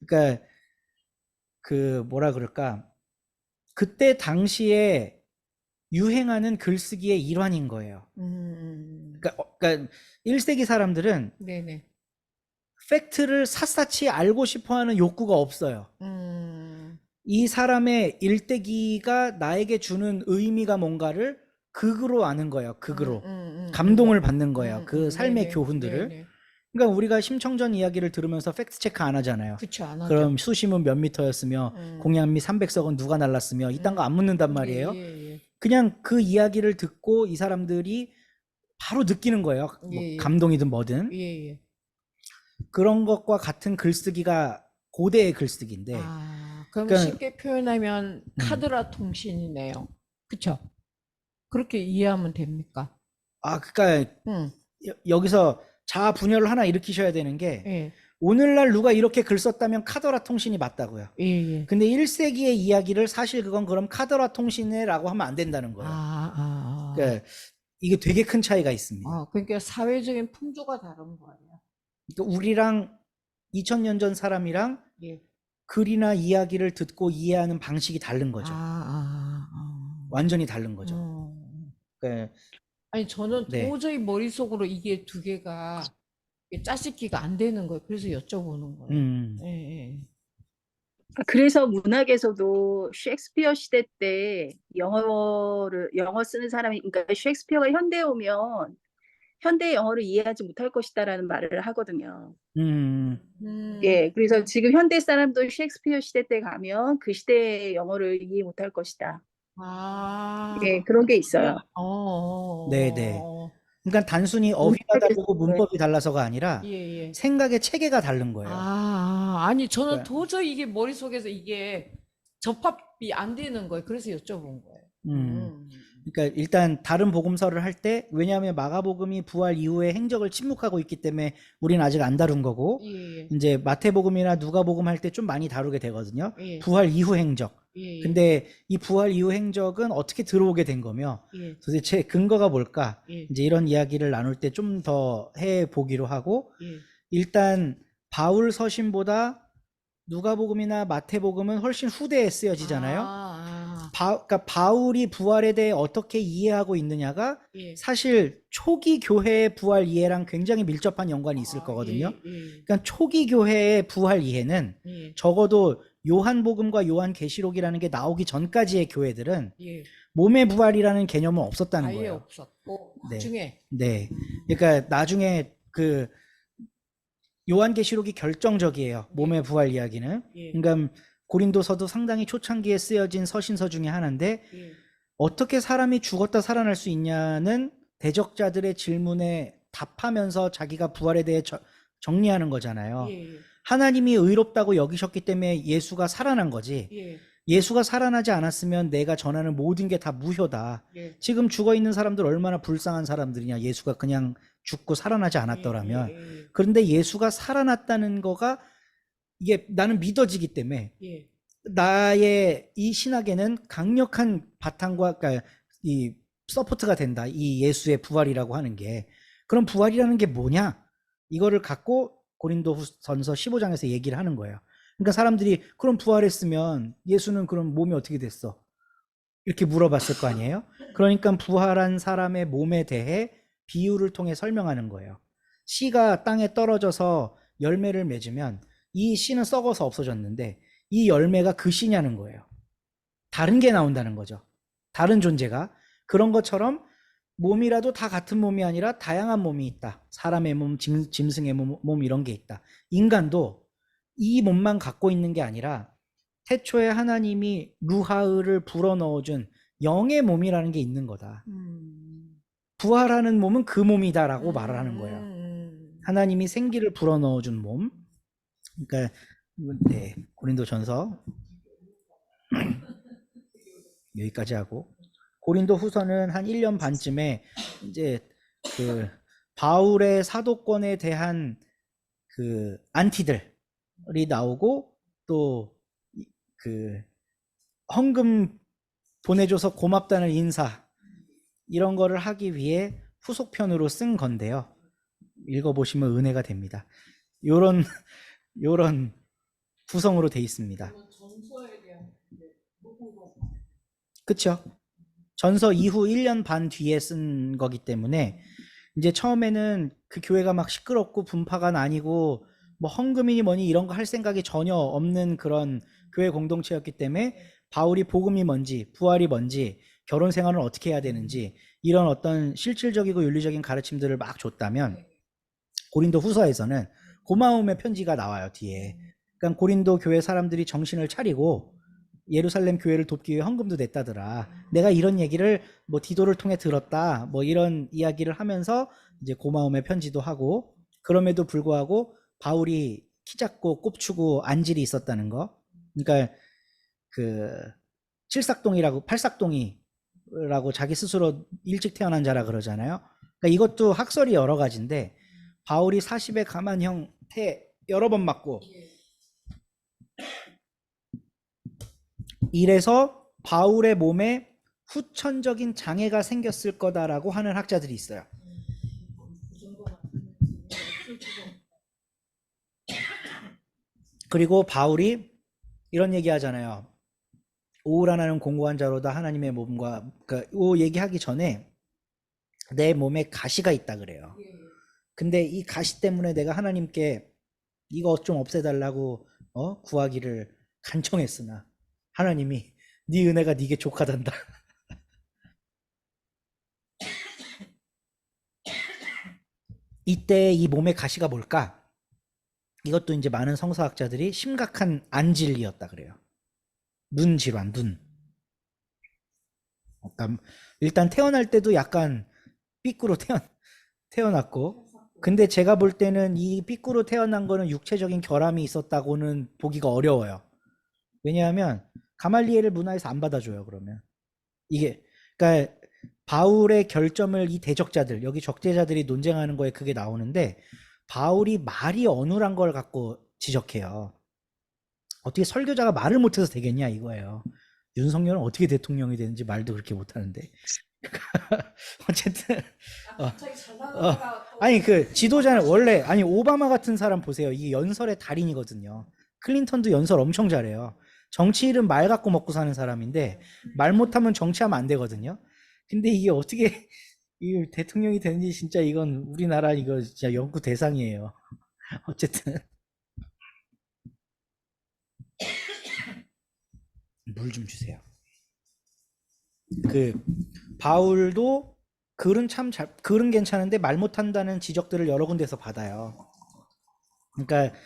그러니까 그 뭐라 그럴까? 그때 당시에 유행하는 글쓰기의 일환인 거예요. 그러니까 1세기 사람들은 네네. 팩트를 샅샅이 알고 싶어하는 욕구가 없어요. 이 사람의 일대기가 나에게 주는 의미가 뭔가를 극으로 아는 거예요. 극으로. 감동을 받는 거예요. 그 삶의 네네. 교훈들을. 네네. 그러니까 우리가 심청전 이야기를 들으면서 팩트 체크 안 하잖아요. 그쵸, 안 하죠. 그럼 수심은 몇 미터였으며 공양미 300석은 누가 날랐으며 이딴 거 안 묻는단 말이에요. 예. 그냥 그 이야기를 듣고 이 사람들이 바로 느끼는 거예요. 뭐 예. 감동이든 뭐든. 예. 그런 것과 같은 글쓰기가 고대의 글쓰기인데 그럼 그러니까- 쉽게 표현하면 카드라 통신이네요. 그쵸? 그렇게 이해하면 됩니까? 그러니까 응. 여기서 자아 분열을 하나 일으키셔야 되는 게 예. 오늘날 누가 이렇게 글 썼다면 카더라 통신이 맞다고요. 예. 근데 1세기의 이야기를 사실 그건 그럼 카더라 통신이라고 하면 안 된다는 거예요. 그러니까 이게 되게 큰 차이가 있습니다. 그러니까 사회적인 풍조가 다른 거예요. 그러니까 우리랑 2000년 전 사람이랑 예. 글이나 이야기를 듣고 이해하는 방식이 다른 거죠. 완전히 다른 거죠. 그러니까 아니 저는 네. 도저히 머릿속으로 이게 두 개가 짜식기가 안 되는 거예요. 그래서 여쭤보는 거예요. 예. 그래서 문학에서도 셰익스피어 시대 때 영어 쓰는 사람이, 그러니까 셰익스피어가 현대에 오면 현대 영어를 이해하지 못할 것이다라는 말을 하거든요. 예, 그래서 지금 현대 사람도 셰익스피어 시대 때 가면 그 시대의 영어를 이해 못할 것이다. 예, 그런 게 있어요. 네네. 그러니까 단순히 어휘가 다르고 문법이 달라서가 아니라 예. 생각의 체계가 다른 거예요. 아니 저는 그러니까- 도저히 이게 머릿속에서 이게 접합이 안 되는 거예요. 그래서 여쭤본 거예요. 그러니까 일단 다른 복음서를 할 때 왜냐하면 마가복음이 부활 이후에 행적을 침묵하고 있기 때문에 우리는 아직 안 다룬 거고 예. 이제 마태복음이나 누가복음 할 때 좀 많이 다루게 되거든요. 예. 부활 이후 행적. 예. 근데 이 부활 이후 행적은 어떻게 들어오게 된 거며 예. 도대체 근거가 뭘까? 예. 이제 이런 이야기를 나눌 때 좀 더 해 보기로 하고 예. 일단 바울 서신보다 누가복음이나 마태복음은 훨씬 후대에 쓰여지잖아요. 그러니까 바울이 부활에 대해 어떻게 이해하고 있느냐가 예. 사실 초기 교회의 부활 이해랑 굉장히 밀접한 연관이 있을 거거든요. 그러니까 초기 교회의 부활 이해는 예. 적어도 요한복음과 요한계시록이라는 게 나오기 전까지의 교회들은 예. 몸의 부활이라는 개념은 없었다는 아예 거예요. 없었고 네. 나중에 네. 그러니까 나중에 그 요한계시록이 결정적이에요. 몸의 부활 이야기는. 예. 그러니까 고린도서도 상당히 초창기에 쓰여진 서신서 중에 하나인데 예. 어떻게 사람이 죽었다 살아날 수 있냐는 대적자들의 질문에 답하면서 자기가 부활에 대해 정리하는 거잖아요. 예. 하나님이 의롭다고 여기셨기 때문에 예수가 살아난 거지. 예. 예수가 살아나지 않았으면 내가 전하는 모든 게 다 무효다. 예. 지금 죽어 있는 사람들 얼마나 불쌍한 사람들이냐. 예수가 그냥 죽고 살아나지 않았더라면. 예. 그런데 예수가 살아났다는 거가 이게 나는 믿어지기 때문에 예. 나의 이 신학에는 강력한 바탕과 그러니까 이 서포트가 된다. 이 예수의 부활이라고 하는 게. 그럼 부활이라는 게 뭐냐? 이거를 갖고 고린도전서 15장에서 얘기를 하는 거예요. 그러니까 사람들이 그럼 부활했으면 예수는 그럼 몸이 어떻게 됐어? 이렇게 물어봤을 거 아니에요? 그러니까 부활한 사람의 몸에 대해 비유를 통해 설명하는 거예요. 씨가 땅에 떨어져서 열매를 맺으면 이 씨는 썩어서 없어졌는데 이 열매가 그 씨냐는 거예요. 다른 게 나온다는 거죠. 다른 존재가. 그런 것처럼 몸이라도 다 같은 몸이 아니라 다양한 몸이 있다. 사람의 몸, 짐승의 몸 이런 게 있다. 인간도 이 몸만 갖고 있는 게 아니라 태초에 하나님이 루하흐를 불어넣어준 영의 몸이라는 게 있는 거다. 부활하는 몸은 그 몸이다라고 말을 하는 거예요. 하나님이 생기를 불어넣어준 몸. 그러니까 네, 고린도전서 여기까지 하고, 고린도 후서는 한 1년 반쯤에 이제 그 바울의 사도권에 대한 그 안티들이 나오고, 또 그 헌금 보내줘서 고맙다는 인사, 이런 거를 하기 위해 후속편으로 쓴 건데요. 읽어보시면 은혜가 됩니다. 요런 구성으로 돼 있습니다. 그쵸? 전서 이후 1년 반 뒤에 쓴 거기 때문에 이제 처음에는 그 교회가 막 시끄럽고 분파가 나뉘고 뭐 헌금이니 뭐니 이런 거 할 생각이 전혀 없는 그런 교회 공동체였기 때문에 바울이 복음이 뭔지, 부활이 뭔지, 결혼 생활은 어떻게 해야 되는지 이런 어떤 실질적이고 윤리적인 가르침들을 막 줬다면, 고린도 후서에서는 고마움의 편지가 나와요, 뒤에. 그러니까 고린도 교회 사람들이 정신을 차리고 예루살렘 교회를 돕기 위해 헌금도 냈다더라. 내가 이런 얘기를 뭐 디도를 통해 들었다. 뭐 이런 이야기를 하면서 이제 고마움의 편지도 하고, 그럼에도 불구하고 바울이 키 작고 꼽추고 안질이 있었다는 거. 그러니까 그 팔삭동이라고 자기 스스로 일찍 태어난 자라 그러잖아요. 그러니까 이것도 학설이 여러 가지인데, 바울이 40에 가만형 여러 번 맞고 이래서 바울의 몸에 후천적인 장애가 생겼을 거다라고 하는 학자들이 있어요. 그리고 바울이 이런 얘기 하잖아요. 오우라 나는 공고한 자로다 하나님의 몸과, 그러니까 이 얘기하기 전에 내 몸에 가시가 있다 그래요. 근데 이 가시 때문에 내가 하나님께 이거 좀 없애달라고 구하기를 간청했으나 하나님이 네 은혜가 네게 족하단다. 이때 이 몸의 가시가 뭘까? 이것도 이제 많은 성서학자들이 심각한 안질이었다 그래요. 눈 질환, 눈. 그러니까 일단 태어날 때도 약간 삐꾸로 태어났고, 근데 제가 볼 때는 이 삐꾸로 태어난 거는 육체적인 결함이 있었다고는 보기가 어려워요. 왜냐하면 가말리엘을 문화에서 안 받아줘요. 그러면 이게, 그러니까 바울의 결점을 이 대적자들, 여기 적대자들이 논쟁하는 거에 그게 나오는데, 바울이 말이 어눌한 걸 갖고 지적해요. 어떻게 설교자가 말을 못해서 되겠냐 이거예요. 윤석열은 어떻게 대통령이 되는지 말도 그렇게 못하는데. 어쨌든 아니 그 지도자는 원래, 아니 오바마 같은 사람 보세요. 이게 연설의 달인이거든요. 클린턴도 연설 엄청 잘해요. 정치 일은 말 갖고 먹고 사는 사람인데 말 못하면 정치하면 안 되거든요. 근데 이게 어떻게 이 대통령이 되는지 진짜 이건 우리나라 이거 진짜 연구 대상이에요. 어쨌든 물 좀 주세요. 그 바울도 글은 괜찮은데 말 못한다는 지적들을 여러 군데서 받아요. 그러니까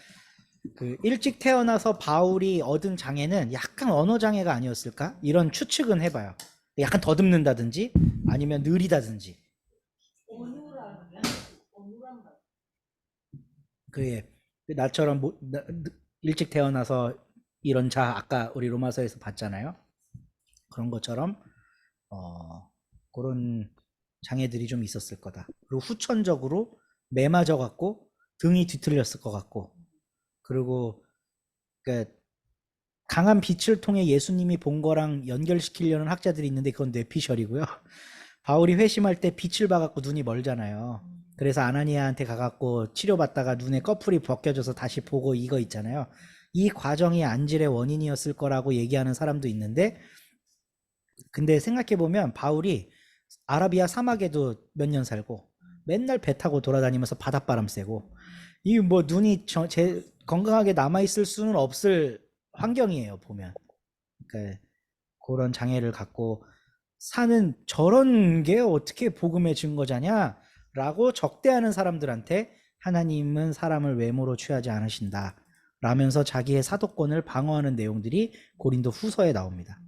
그 일찍 태어나서 바울이 얻은 장애는 약간 언어 장애가 아니었을까? 이런 추측은 해봐요. 약간 더듬는다든지 아니면 느리다든지. 그게 나처럼 일찍 태어나서 이런 자, 아까 우리 로마서에서 봤잖아요. 그런 것처럼 그런 장애들이 좀 있었을 거다. 그리고 후천적으로 매맞아 갖고 등이 뒤틀렸을 것 같고, 그리고 그러니까 강한 빛을 통해 예수님이 본 거랑 연결시키려는 학자들이 있는데 그건 뇌피셜이고요. 바울이 회심할 때 빛을 봐갖고 눈이 멀잖아요. 그래서 아나니아한테 가갖고 치료받다가 눈에 꺼풀이 벗겨져서 다시 보고 이거 있잖아요. 이 과정이 안질의 원인이었을 거라고 얘기하는 사람도 있는데, 근데 생각해보면 바울이 아라비아 사막에도 몇 년 살고 맨날 배 타고 돌아다니면서 바닷바람 쐬고, 이 뭐 눈이 건강하게 남아있을 수는 없을 환경이에요, 보면. 그러니까 그런 장애를 갖고 사는 저런 게 어떻게 복음의 증거자냐 라고 적대하는 사람들한테 하나님은 사람을 외모로 취하지 않으신다 라면서 자기의 사도권을 방어하는 내용들이 고린도 후서에 나옵니다.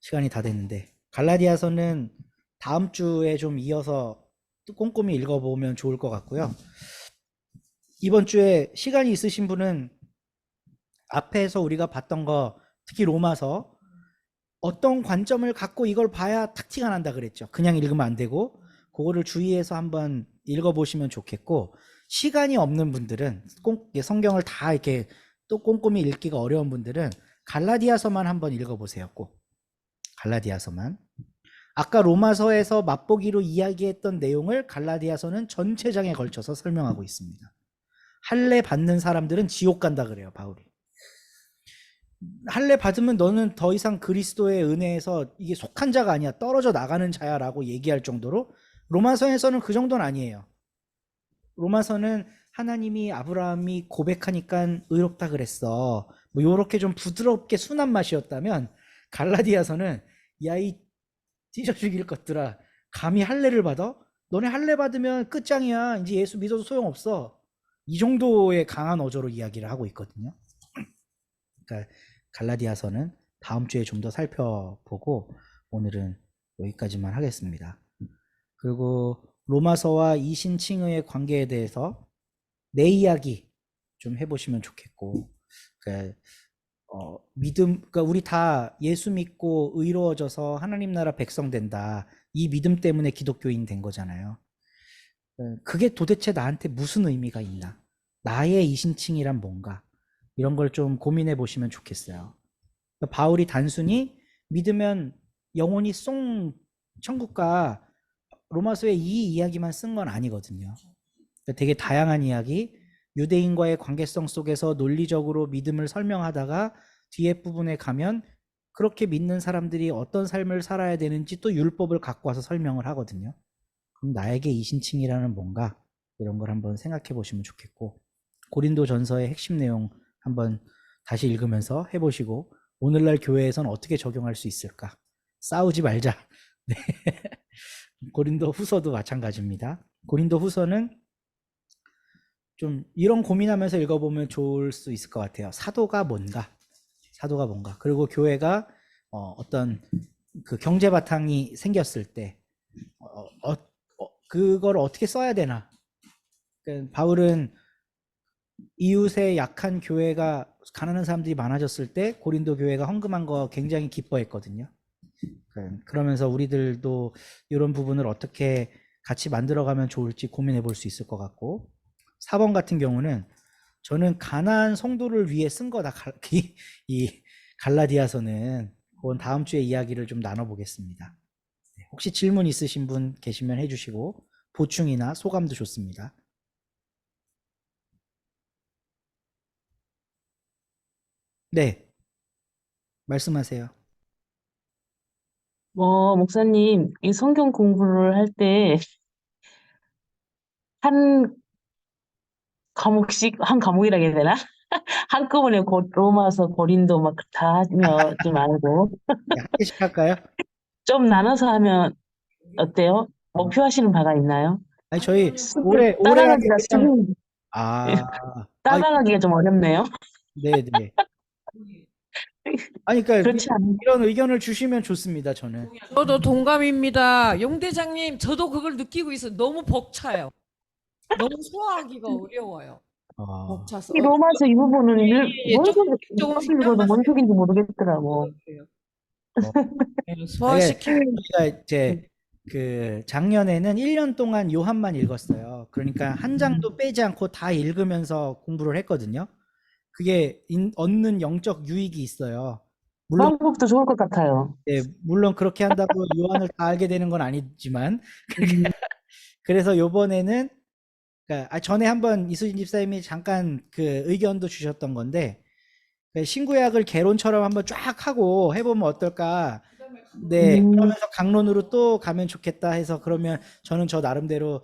시간이 다 됐는데 갈라디아서는 다음 주에 좀 이어서 꼼꼼히 읽어보면 좋을 것 같고요. 이번 주에 시간이 있으신 분은 앞에서 우리가 봤던 거, 특히 로마서, 어떤 관점을 갖고 이걸 봐야 탁 티가 난다 그랬죠. 그냥 읽으면 안 되고 그거를 주의해서 한번 읽어보시면 좋겠고, 시간이 없는 분들은, 성경을 다 이렇게 또 꼼꼼히 읽기가 어려운 분들은 갈라디아서만 한번 읽어보세요. 꼭 갈라디아서만. 아까 로마서에서 맛보기로 이야기했던 내용을 갈라디아서는 전체 장에 걸쳐서 설명하고 있습니다. 할례 받는 사람들은 지옥 간다 그래요, 바울이. 할례 받으면 너는 더 이상 그리스도의 은혜에서 이게 속한 자가 아니야, 떨어져 나가는 자야 라고 얘기할 정도로, 로마서에서는 그 정도는 아니에요. 로마서는 하나님이 아브라함이 고백하니까 의롭다 그랬어, 뭐 요렇게 좀 부드럽게 순한 맛이었다면, 갈라디아서는 야, 이 찢어 죽일 것들아, 감히 할례를 받아? 너네 할례 받으면 끝장이야, 이제 예수 믿어도 소용없어, 이 정도의 강한 어조로 이야기를 하고 있거든요. 그러니까 갈라디아서는 다음 주에 좀 더 살펴보고 오늘은 여기까지만 하겠습니다. 그리고 로마서와 이신칭의의 관계에 대해서 내 이야기 좀 해보시면 좋겠고, 그러니까 그러니까 우리 다 예수 믿고 의로워져서 하나님 나라 백성 된다, 이 믿음 때문에 기독교인 된 거잖아요. 그게 도대체 나한테 무슨 의미가 있나, 나의 이신칭이란 뭔가, 이런 걸 좀 고민해 보시면 좋겠어요. 바울이 단순히 믿으면 영혼이 쏙 천국 가, 로마서에 이 이야기만 쓴 건 아니거든요. 되게 다양한 이야기, 유대인과의 관계성 속에서 논리적으로 믿음을 설명하다가 뒤에 부분에 가면 그렇게 믿는 사람들이 어떤 삶을 살아야 되는지 또 율법을 갖고 와서 설명을 하거든요. 그럼 나에게 이신칭이라는 뭔가, 이런 걸 한번 생각해 보시면 좋겠고, 고린도전서의 핵심 내용 한번 다시 읽으면서 해보시고, 오늘날 교회에선 어떻게 적용할 수 있을까? 싸우지 말자. 네. 고린도 후서도 마찬가지입니다. 고린도 후서는 좀 이런 고민하면서 읽어보면 좋을 수 있을 것 같아요. 사도가 뭔가, 사도가 뭔가. 그리고 교회가 어떤 그 경제 바탕이 생겼을 때 그걸 어떻게 써야 되나. 그러니까 바울은 이웃의 약한 교회가, 가난한 사람들이 많아졌을 때 고린도 교회가 헌금한 거 굉장히 기뻐했거든요. 그러면서 우리들도 이런 부분을 어떻게 같이 만들어가면 좋을지 고민해 볼 수 있을 것 같고, 4번 같은 경우는 저는 가나안 성도를 위해 쓴 거다, 이 갈라디아서는. 그건 다음 주에 이야기를 좀 나눠보겠습니다. 혹시 질문 있으신 분 계시면 해주시고, 보충이나 소감도 좋습니다. 네, 말씀하세요. 목사님, 이 성경 공부를 할 때 한 과목씩, 한 과목이라 해야 되나? 한꺼번에 로마서, 고린도 막 다 하지 말고 네, 한 개씩 할까요? 좀 나눠서 하면 어때요? 어, 목표하시는 바가 있나요? 아니 저희 오래 하게 따라가기가 그냥, 좀, 아니, 따라가기가 좀 어렵네요. 네네. 아니 그러니까 그렇지 않아요? 이런 의견을 주시면 좋습니다. 저는. 저도 동감입니다. 용 대장님, 저도 그걸 느끼고 있어요. 너무 벅차요. 너무 소화하기가 어려워요. 벅차서. 이 로마서 이 부분은 뭔 조금 소리, 누가 조금씩 읽어도 뭔 소리인지 모르겠더라고. 소화시키는 우리가 이제 그 작년에는 1년 동안 요한만 읽었어요. 그러니까 한 장도 빼지 않고 다 읽으면서 공부를 했거든요. 그게 얻는 영적 유익이 있어요. 물론 방법도 좋을 것 같아요. 물론 그렇게 한다고 요한을 다 알게 되는 건 아니지만, 그래서 요번에는, 그러니까 전에 한번 이수진 집사님이 잠깐 그 의견도 주셨던 건데, 신구약을 개론처럼 한번 쫙 하고 해보면 어떨까. 네, 그러면서 강론으로 또 가면 좋겠다 해서, 그러면 저는 저 나름대로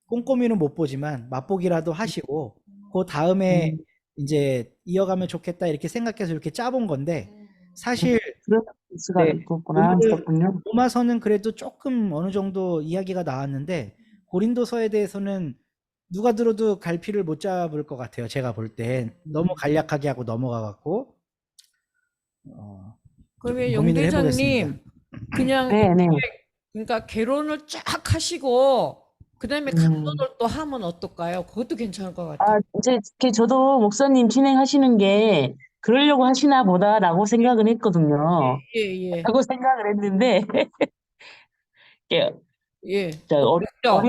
꼼꼼히는 못 보지만 맛보기라도 하시고 그 다음에 이제 이어가면 좋겠다 이렇게 생각해서 이렇게 짜본 건데, 사실 그럴 수가 네, 있겠구나. 오늘 그렇군요. 로마서는 그래도 조금 어느 정도 이야기가 나왔는데, 고린도서에 대해서는 누가 들어도 갈피를 못 잡을 것 같아요. 제가 볼 땐 너무 간략하게 하고 넘어가 갖고 그러면 용 고민을 대장님, 해보겠습니다. 그냥 네, 네. 그러니까 개론을 쫙 하시고 그다음에 음. 갑론을 또 하면 어떨까요? 그것도 괜찮을 것 같아요. 이제 저도 목사님 진행하시는 게 그러려고 하시나 보다라고 생각은 했거든요. 예, 예, 라고 생각을 했는데, 이게 예. 어렵죠.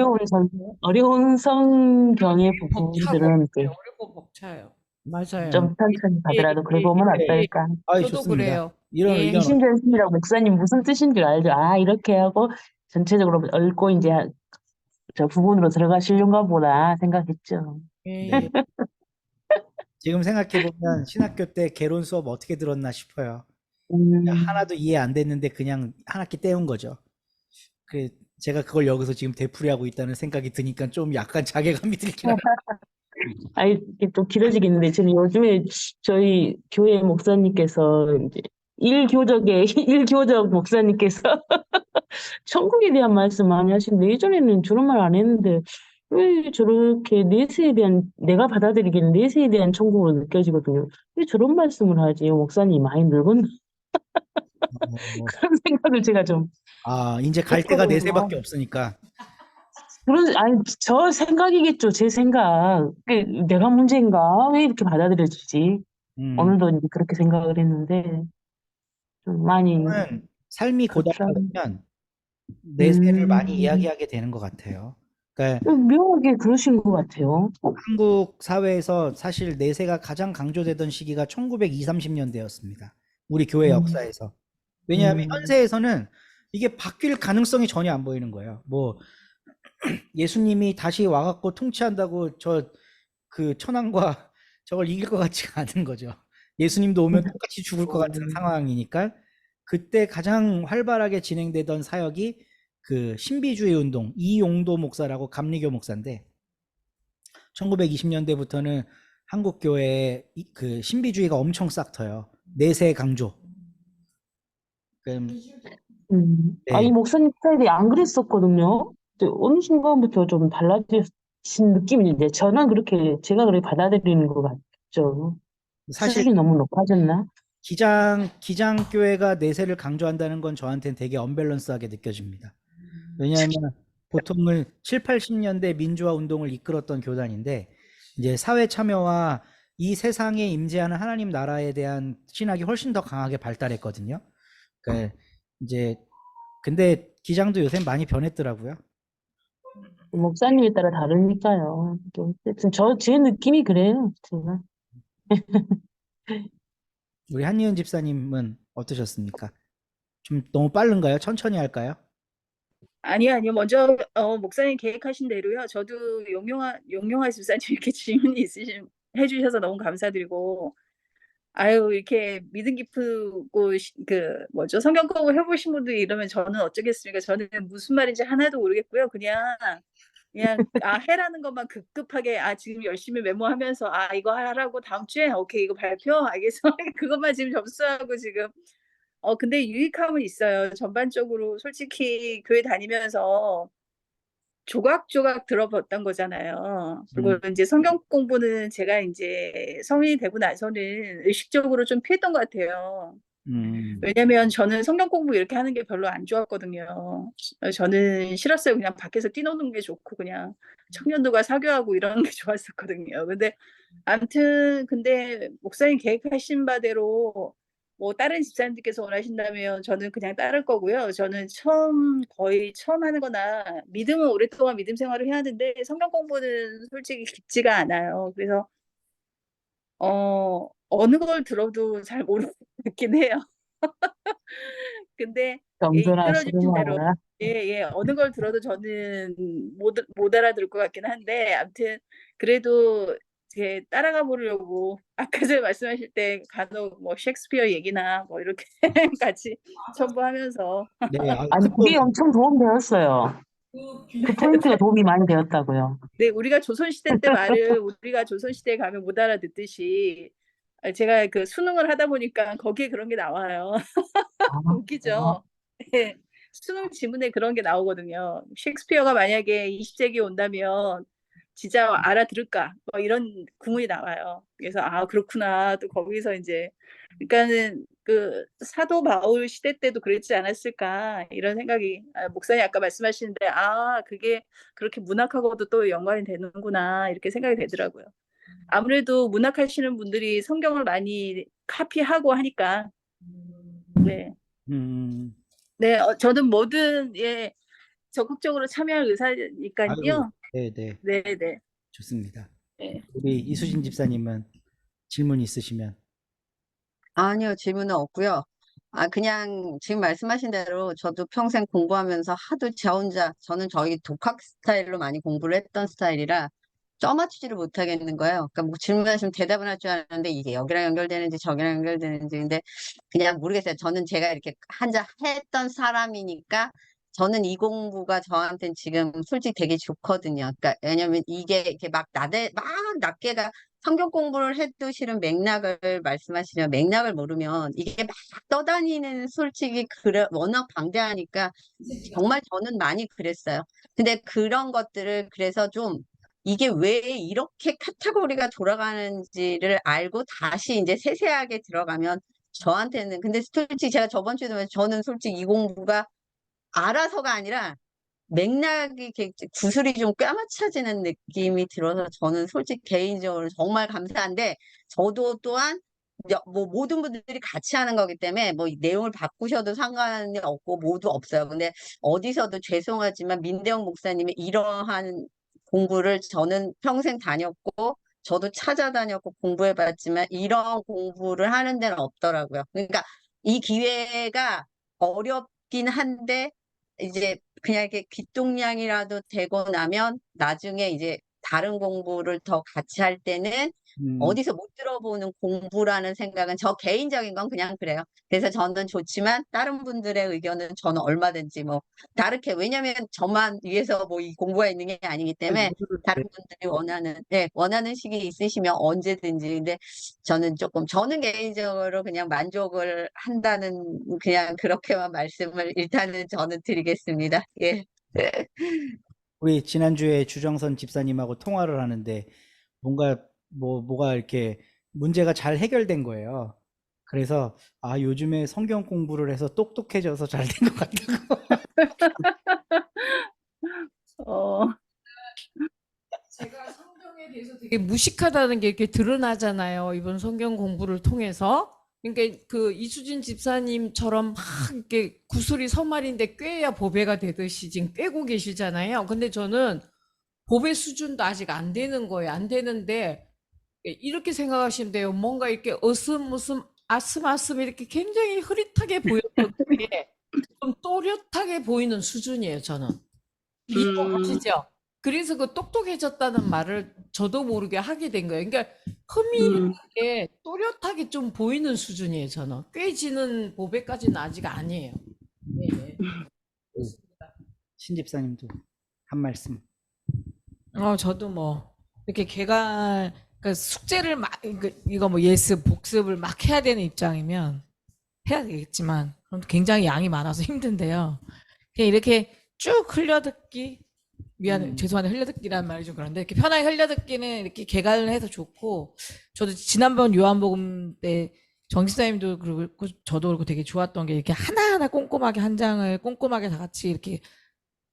어려운 성경의 벅차고 부분들은 이제 어렵고 벅차요. 맞아요. 좀 천천히 예, 가더라도 그래 예, 보면 예, 예. 어떨까. 아이, 저도 좋습니다. 그래요. 이런 예. 의견 이심전심이라고 목사님 무슨 뜻인 줄 알죠? 이렇게 하고 전체적으로 얽고 이제 저 부분으로 들어가시려는가 보다 생각했죠. 예. 네. 지금 생각해보면 신학교 때 개론 수업 어떻게 들었나 싶어요. 하나도 이해 안 됐는데 그냥 한 학기 때운 거죠. 제가 그걸 여기서 지금 되풀이하고 있다는 생각이 드니까 좀 약간 자괴감이 들긴 합니다. 이게 또 길어지겠는데, 저는 요즘에 저희 교회 목사님께서 이제 일교적 목사님께서 천국에 대한 말씀 많이 하시는데, 예전에는 저런 말 안 했는데, 왜 저렇게 내가 받아들이기에는 내세에 대한 천국으로 느껴지거든요. 왜 저런 말씀을 하지? 목사님 많이 늙었나? 그런 생각을 제가 좀 이제 갈 데가 했거든요. 4세밖에 없으니까. 저 생각이겠죠, 제 생각. 내가 문제인가? 왜 이렇게 받아들여지지? 오늘도 이제 그렇게 생각을 했는데, 좀 많이, 저는 삶이 그렇더라고요. 고달파면 내세를 많이 음, 이야기하게 되는 것 같아요. 그러니까 묘하게 그러신 것 같아요. 한국 사회에서 사실 내세가 가장 강조되던 시기가 1920, 30년대였습니다. 우리 교회 역사에서. 왜냐하면 현세에서는 이게 바뀔 가능성이 전혀 안 보이는 거예요. 뭐 예수님이 다시 와갖고 통치한다고 그 천황과 저걸 이길 것 같지가 않은 거죠. 예수님도 오면 똑같이 죽을 것 같은 상황이니까 그때 가장 활발하게 진행되던 사역이 그 신비주의 운동, 이용도 목사라고 감리교 목사인데 1920년대부터는 한국 교회에 그 신비주의가 엄청 싹 터요. 내세 강조. 네. 이 목사님 스타일이 안 그랬었거든요. 근데 어느 순간부터 좀 달라지신 느낌인데, 제가 그렇게 받아들이는 것 같죠. 사실 수준이 너무 높아졌나? 기장교회가 내세를 강조한다는 건 저한테는 되게 언밸런스하게 느껴집니다. 왜냐하면 보통은 7, 80년대 민주화 운동을 이끌었던 교단인데 이제 사회 참여와 이 세상에 임재하는 하나님 나라에 대한 신학이 훨씬 더 강하게 발달했거든요. 그러니까 이제 근데 기장도 요새 많이 변했더라고요. 목사님에 따라 다르니까요. 또 어쨌든 제 느낌이 그래요, 제가. 우리 한예은 집사님은 어떠셨습니까? 좀 너무 빠른가요? 천천히 할까요? 아니요. 먼저 목사님 계획하신 대로요. 저도 용용하 집사님 이렇게 질문이 해주셔서 너무 감사드리고, 이렇게 믿음 깊고 성경 공부 해보신 분들이 이러면 저는 어쩌겠습니까? 저는 무슨 말인지 하나도 모르겠고요. 그냥 해라는 것만 급급하게 지금 열심히 메모하면서 이거 하라고 다음 주에 오케이 이거 발표 알겠어 그것만 지금 접수하고 지금 근데 유익함은 있어요. 전반적으로 솔직히 교회 다니면서 조각조각 들어봤던 거잖아요. 그리고 이제 성경 공부는 제가 이제 성인이 되고 나서는 의식적으로 좀 피했던 것 같아요. 왜냐면 저는 성경 공부 이렇게 하는 게 별로 안 좋았거든요. 저는 싫었어요. 그냥 밖에서 뛰노는 게 좋고 그냥 청년들과 사교하고 이러는 게 좋았었거든요. 근데 아무튼 목사님 계획하신 바대로 뭐 다른 집사님들께서 원하신다면 저는 그냥 따를 거고요. 저는 거의 처음 하는 거나 믿음은 오랫동안 믿음 생활을 해야 하는데 성경 공부는 솔직히 깊지가 않아요. 그래서 어느 걸 들어도 잘 모르겠긴 해요. 근데 이끌어 주신 대로 겸손하시구나. 어느 걸 들어도 저는 못 알아들을 것 같긴 한데 아무튼 그래도 제 따라가 보려고 아까 전에 말씀하실 때 간혹 뭐 셰익스피어 얘기나 뭐 이렇게 같이 첨부하면서 네, 그게 엄청 도움 되었어요. 그 포인트가 도움이 많이 되었다고요. 네, 우리가 조선시대 때 말을 우리가 조선시대에 가면 못 알아듣듯이 제가 그 수능을 하다 보니까 거기에 그런 게 나와요. 웃기죠? 네, 수능 지문에 그런 게 나오거든요. 셰익스피어가 만약에 20세기에 온다면 진짜 알아들을까? 뭐 이런 구문이 나와요. 그래서 그렇구나. 또 거기서 이제 그러니까는 그 사도 바울 시대 때도 그랬지 않았을까 이런 생각이 목사님 아까 말씀하시는데 그게 그렇게 문학하고도 또 연관이 되는구나 이렇게 생각이 되더라고요. 아무래도 문학하시는 분들이 성경을 많이 카피하고 하니까 네, 음, 네 저는 뭐든 적극적으로 참여할 아이고, 의사니까요. 네, 네, 네, 네, 좋습니다. 네. 우리 이수진 집사님은 질문 있으시면. 아니요, 질문은 없고요. 그냥 지금 말씀하신 대로 저도 평생 공부하면서 하도 저 혼자, 저는 저희 독학 스타일로 많이 공부를 했던 스타일이라 쪄맞추지를 못하겠는 거예요. 그러니까 뭐 질문하시면 대답은 할 줄 아는데 이게 여기랑 연결되는지 저기랑 연결되는지 근데 그냥 모르겠어요. 저는 제가 이렇게 한자 했던 사람이니까 저는 이 공부가 저한테는 지금 솔직히 되게 좋거든요. 그러니까 왜냐면 이게 이렇게 막 낱개가 성경 공부를 해도 실은 맥락을 말씀하시면 맥락을 모르면 이게 막 떠다니는 솔직히 그래 워낙 방대하니까 정말 저는 많이 그랬어요. 근데 그런 것들을 그래서 좀 이게 왜 이렇게 카테고리가 돌아가는지를 알고 다시 이제 세세하게 들어가면 저한테는 근데 솔직히 제가 저번 주에도 말했지만 저는 솔직히 이 공부가 알아서가 아니라 맥락이 이렇게 구슬이 좀 꿰맞춰지는 느낌이 들어서 저는 솔직히 개인적으로 정말 감사한데 저도 또한 뭐 모든 분들이 같이 하는 거기 때문에 뭐 내용을 바꾸셔도 상관이 없고 모두 없어요. 근데 어디서도 죄송하지만 민대영 목사님의 이러한 공부를 저는 평생 다녔고 저도 찾아다녔고 공부해봤지만 이런 공부를 하는 데는 없더라고요. 그러니까 이 기회가 어렵긴 한데 이제 그냥 이렇게 귓동냥이라도 되고 나면 나중에 이제 다른 공부를 더 같이 할 때는 음, 어디서 못 들어보는 공부라는 생각은 저 개인적인 건 그냥 그래요. 그래서 저는 좋지만 다른 분들의 의견은 저는 얼마든지 뭐 다르게 왜냐면 저만 위해서 뭐 이 공부가 있는 게 아니기 때문에 다른 분들이 원하는 시기 있으시면 언제든지 근데 저는 개인적으로 그냥 만족을 한다는 그냥 그렇게만 말씀을 일단은 저는 드리겠습니다. 예. 우리 지난주에 주정선 집사님하고 통화를 하는데 뭔가 뭐가 이렇게 문제가 잘 해결된 거예요. 그래서 요즘에 성경 공부를 해서 똑똑해져서 잘 된 것 같다고. 어, 제가 성경에 대해서 되게 무식하다는 게 이렇게 드러나잖아요. 이번 성경 공부를 통해서. 그러니까 그 이수진 집사님처럼 막 이렇게 구슬이 서말인데 꿰야 보배가 되듯이 지금 꿰고 계시잖아요. 근데 저는 보배 수준도 아직 안 되는 거예요. 안 되는데 이렇게 생각하시면 돼요. 뭔가 이렇게 어슴어슴 아슴아슴 이렇게 굉장히 흐릿하게 보였던 게 좀 또렷하게 보이는 수준이에요. 저는. 이해하시죠? 그래서 그 똑똑해졌다는 말을 저도 모르게 하게 된 거예요. 그러니까 흐미하게 또렷하게 좀 보이는 수준이에요, 저는. 꿰지는 보배까지는 아직 아니에요. 네. 신 집사님도 한 말씀. 저도 뭐 이렇게 그러니까 숙제를 막 이거 뭐 예습 복습을 막 해야 되는 입장이면 해야 되겠지만 그럼 굉장히 양이 많아서 힘든데요. 그냥 이렇게 쭉 흘려듣기 죄송한데 흘려듣기라는 말이 좀 그런데 이렇게 편하게 흘려듣기는 이렇게 개관을 해서 좋고 저도 지난번 요한복음 때 정집사님도 그렇고 저도 그렇고 되게 좋았던 게 이렇게 하나하나 꼼꼼하게 한 장을 꼼꼼하게 다 같이 이렇게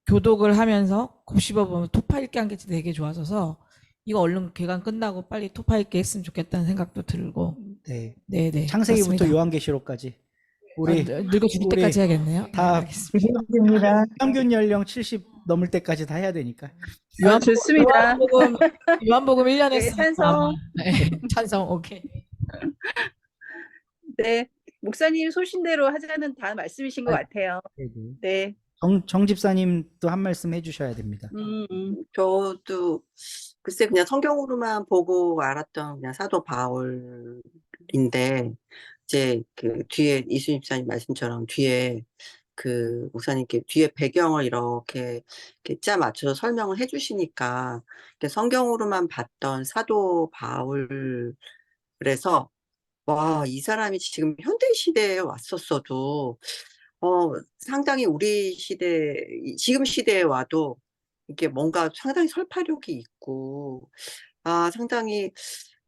교독을 하면서 곱씹어보면 토파 읽기 한 게 되게 좋아져서 이거 얼른 개관 끝나고 빨리 토파 읽기 했으면 좋겠다는 생각도 들고 네. 네네 창세기부터 그렇습니다. 요한계시록까지 우리 늙어 죽을 때까지 해야겠네요. 다 알겠습니다. 됩니다. 평균 연령 70 넘을 때까지 다 해야 되니까. 좋습니다. 요한복음 1년에 네, 찬성. 찬성 오케이. 네, 목사님 소신대로 하자는 다 말씀이신 것 같아요. 네. 정 집사님도 한 말씀 해주셔야 됩니다. 저도 글쎄 그냥 성경으로만 보고 알았던 그냥 사도 바울인데 이제 그 뒤에 이수님 집사님 말씀처럼 뒤에 그 목사님께 뒤에 배경을 이렇게 짜 맞춰서 설명을 해주시니까 성경으로만 봤던 사도 바울 그래서 와, 이 사람이 지금 현대 시대에 왔었어도 상당히 우리 시대 지금 시대에 와도 이게 뭔가 상당히 설파력이 있고 상당히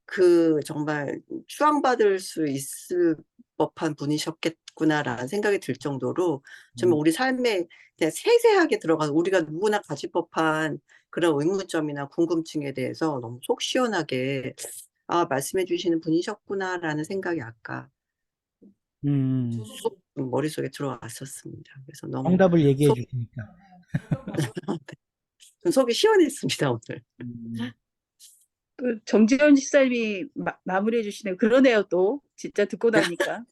그 정말 추앙받을 수 있을 법한 분이셨겠구나라는 생각이 들 정도로 정말 음, 우리 삶에 그냥 세세하게 들어가서 우리가 누구나 가질 법한 그런 의문점이나 궁금증에 대해서 너무 속 시원하게 말씀해 주시는 분이셨구나라는 생각이 아까 음, 쏙 머릿속에 들어왔었습니다. 그래서 너무 정답을 얘기해 속, 주시니까. 속이 시원했습니다, 오늘. 음, 그 정지현 집사님이 마무리해 주시네요. 그러네요, 또. 진짜 듣고 나니까.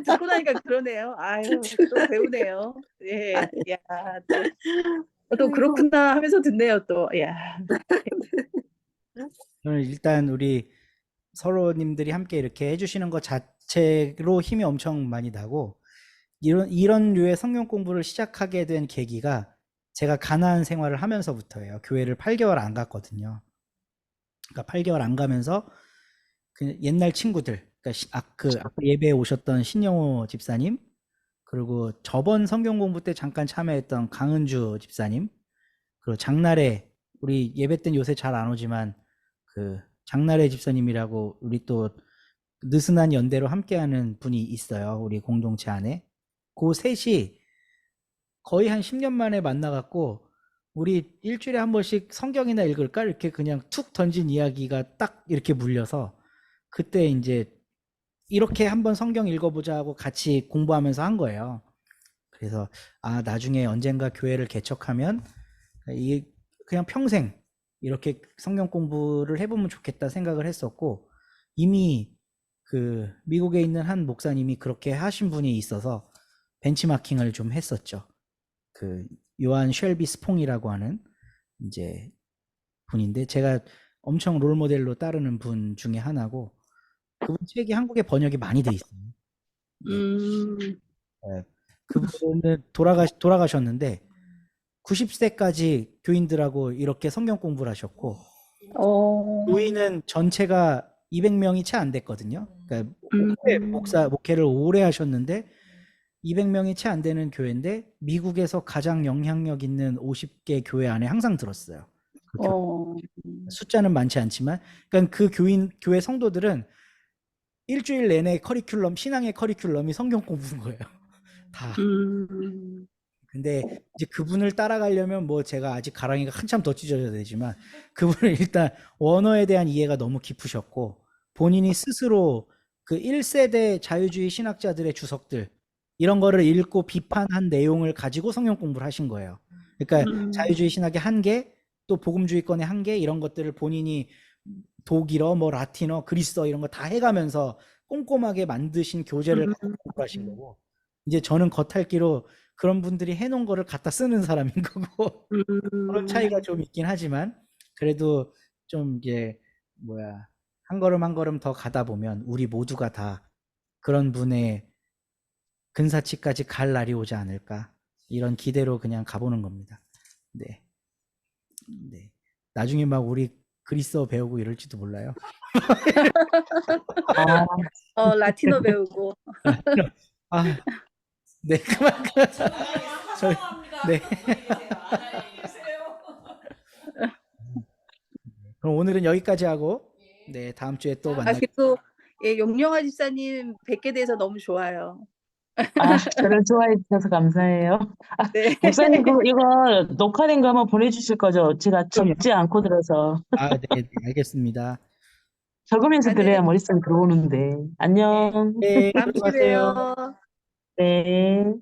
듣고 나니까 그러네요. 아유, 또 배우네요. 예, 아니, 야, 또 아이고. 그렇구나 하면서 듣네요, 또. 야, 저는 일단 우리 서로님들이 함께 이렇게 해주시는 것 자체로 힘이 엄청 많이 나고, 이런 류의 성경 공부를 시작하게 된 계기가 제가 가나안 생활을 하면서부터예요. 교회를 8개월 안 갔거든요. 그러니까 8개월 안 가면서 그 옛날 친구들, 그러니까 아까 예배에 오셨던 신영호 집사님, 그리고 저번 성경 공부 때 잠깐 참여했던 강은주 집사님, 그리고 장나래, 우리 예배 때는 요새 잘 안 오지만 그 장나래 집사님이라고 우리 또 느슨한 연대로 함께하는 분이 있어요. 우리 공동체 안에. 그 셋이 거의 한 10년 만에 만나갖고 우리 일주일에 한 번씩 성경이나 읽을까? 이렇게 그냥 툭 던진 이야기가 딱 이렇게 물려서 그때 이제 이렇게 한번 성경 읽어보자 하고 같이 공부하면서 한 거예요. 그래서 나중에 언젠가 교회를 개척하면 이 그냥 평생 이렇게 성경 공부를 해보면 좋겠다 생각을 했었고, 이미 그 미국에 있는 한 목사님이 그렇게 하신 분이 있어서 벤치마킹을 좀 했었죠. 그 요한 쉘비 스퐁이라고 하는 이제 분인데 제가 엄청 롤 모델로 따르는 분 중에 하나고, 그분 책이 한국에 번역이 많이 돼 있어요. 네. 네. 그분은 돌아가셨는데 90세까지 교인들하고 이렇게 성경 공부를 하셨고, 교인은 전체가 200명이 채 안 됐거든요. 그러니까 목회를 오래 하셨는데 200명이 채 안 되는 교회인데 미국에서 가장 영향력 있는 50개 교회 안에 항상 들었어요. 그 숫자는 많지 않지만, 그러니까 그 교회 성도들은 일주일 내내 신앙의 커리큘럼이 성경 공부인 거예요. 다. 근데 이제 그분을 따라가려면 뭐 제가 아직 가랑이가 한참 더 찢어져야 되지만, 그분은 일단 원어에 대한 이해가 너무 깊으셨고, 본인이 스스로 그 1세대 자유주의 신학자들의 주석들 이런 거를 읽고 비판한 내용을 가지고 성경 공부를 하신 거예요. 그러니까 자유주의 신학의 한계, 또 복음주의권의 한계, 이런 것들을 본인이 독일어, 뭐 라틴어, 그리스어 이런 거 다 해가면서 꼼꼼하게 만드신 교재를 갖고 공부하신 거고, 이제 저는 겉핥기로 그런 분들이 해놓은 거를 갖다 쓰는 사람인 거고, 그런 차이가 좀 있긴 하지만, 그래도 좀 이제 한 걸음 한 걸음 더 가다 보면 우리 모두가 다 그런 분의 근사치까지 갈 날이 오지 않을까, 이런 기대로 그냥 가보는 겁니다. 네. 네. 나중에 막 우리 그리스어 배우고 이럴지도 몰라요. 라틴어 배우고. 아, 네, 그만. 저희, 네. 그럼 오늘은 여기까지 하고, 네, 다음 주에 또 만나요. 그리고 예, 용영아 집사님 뵙게 돼서 너무 좋아요. 저를 좋아해 주셔서 감사해요. 네. 목사님, 이거 녹화된 거 한번 보내주실 거죠? 제가 그럼요. 적지 않고 들어서. 네, 알겠습니다. 적으면서 네. 그래야 머릿속에 들어오는데. 안녕. 네, 다음 주에 수고하세요. 봬요. 네.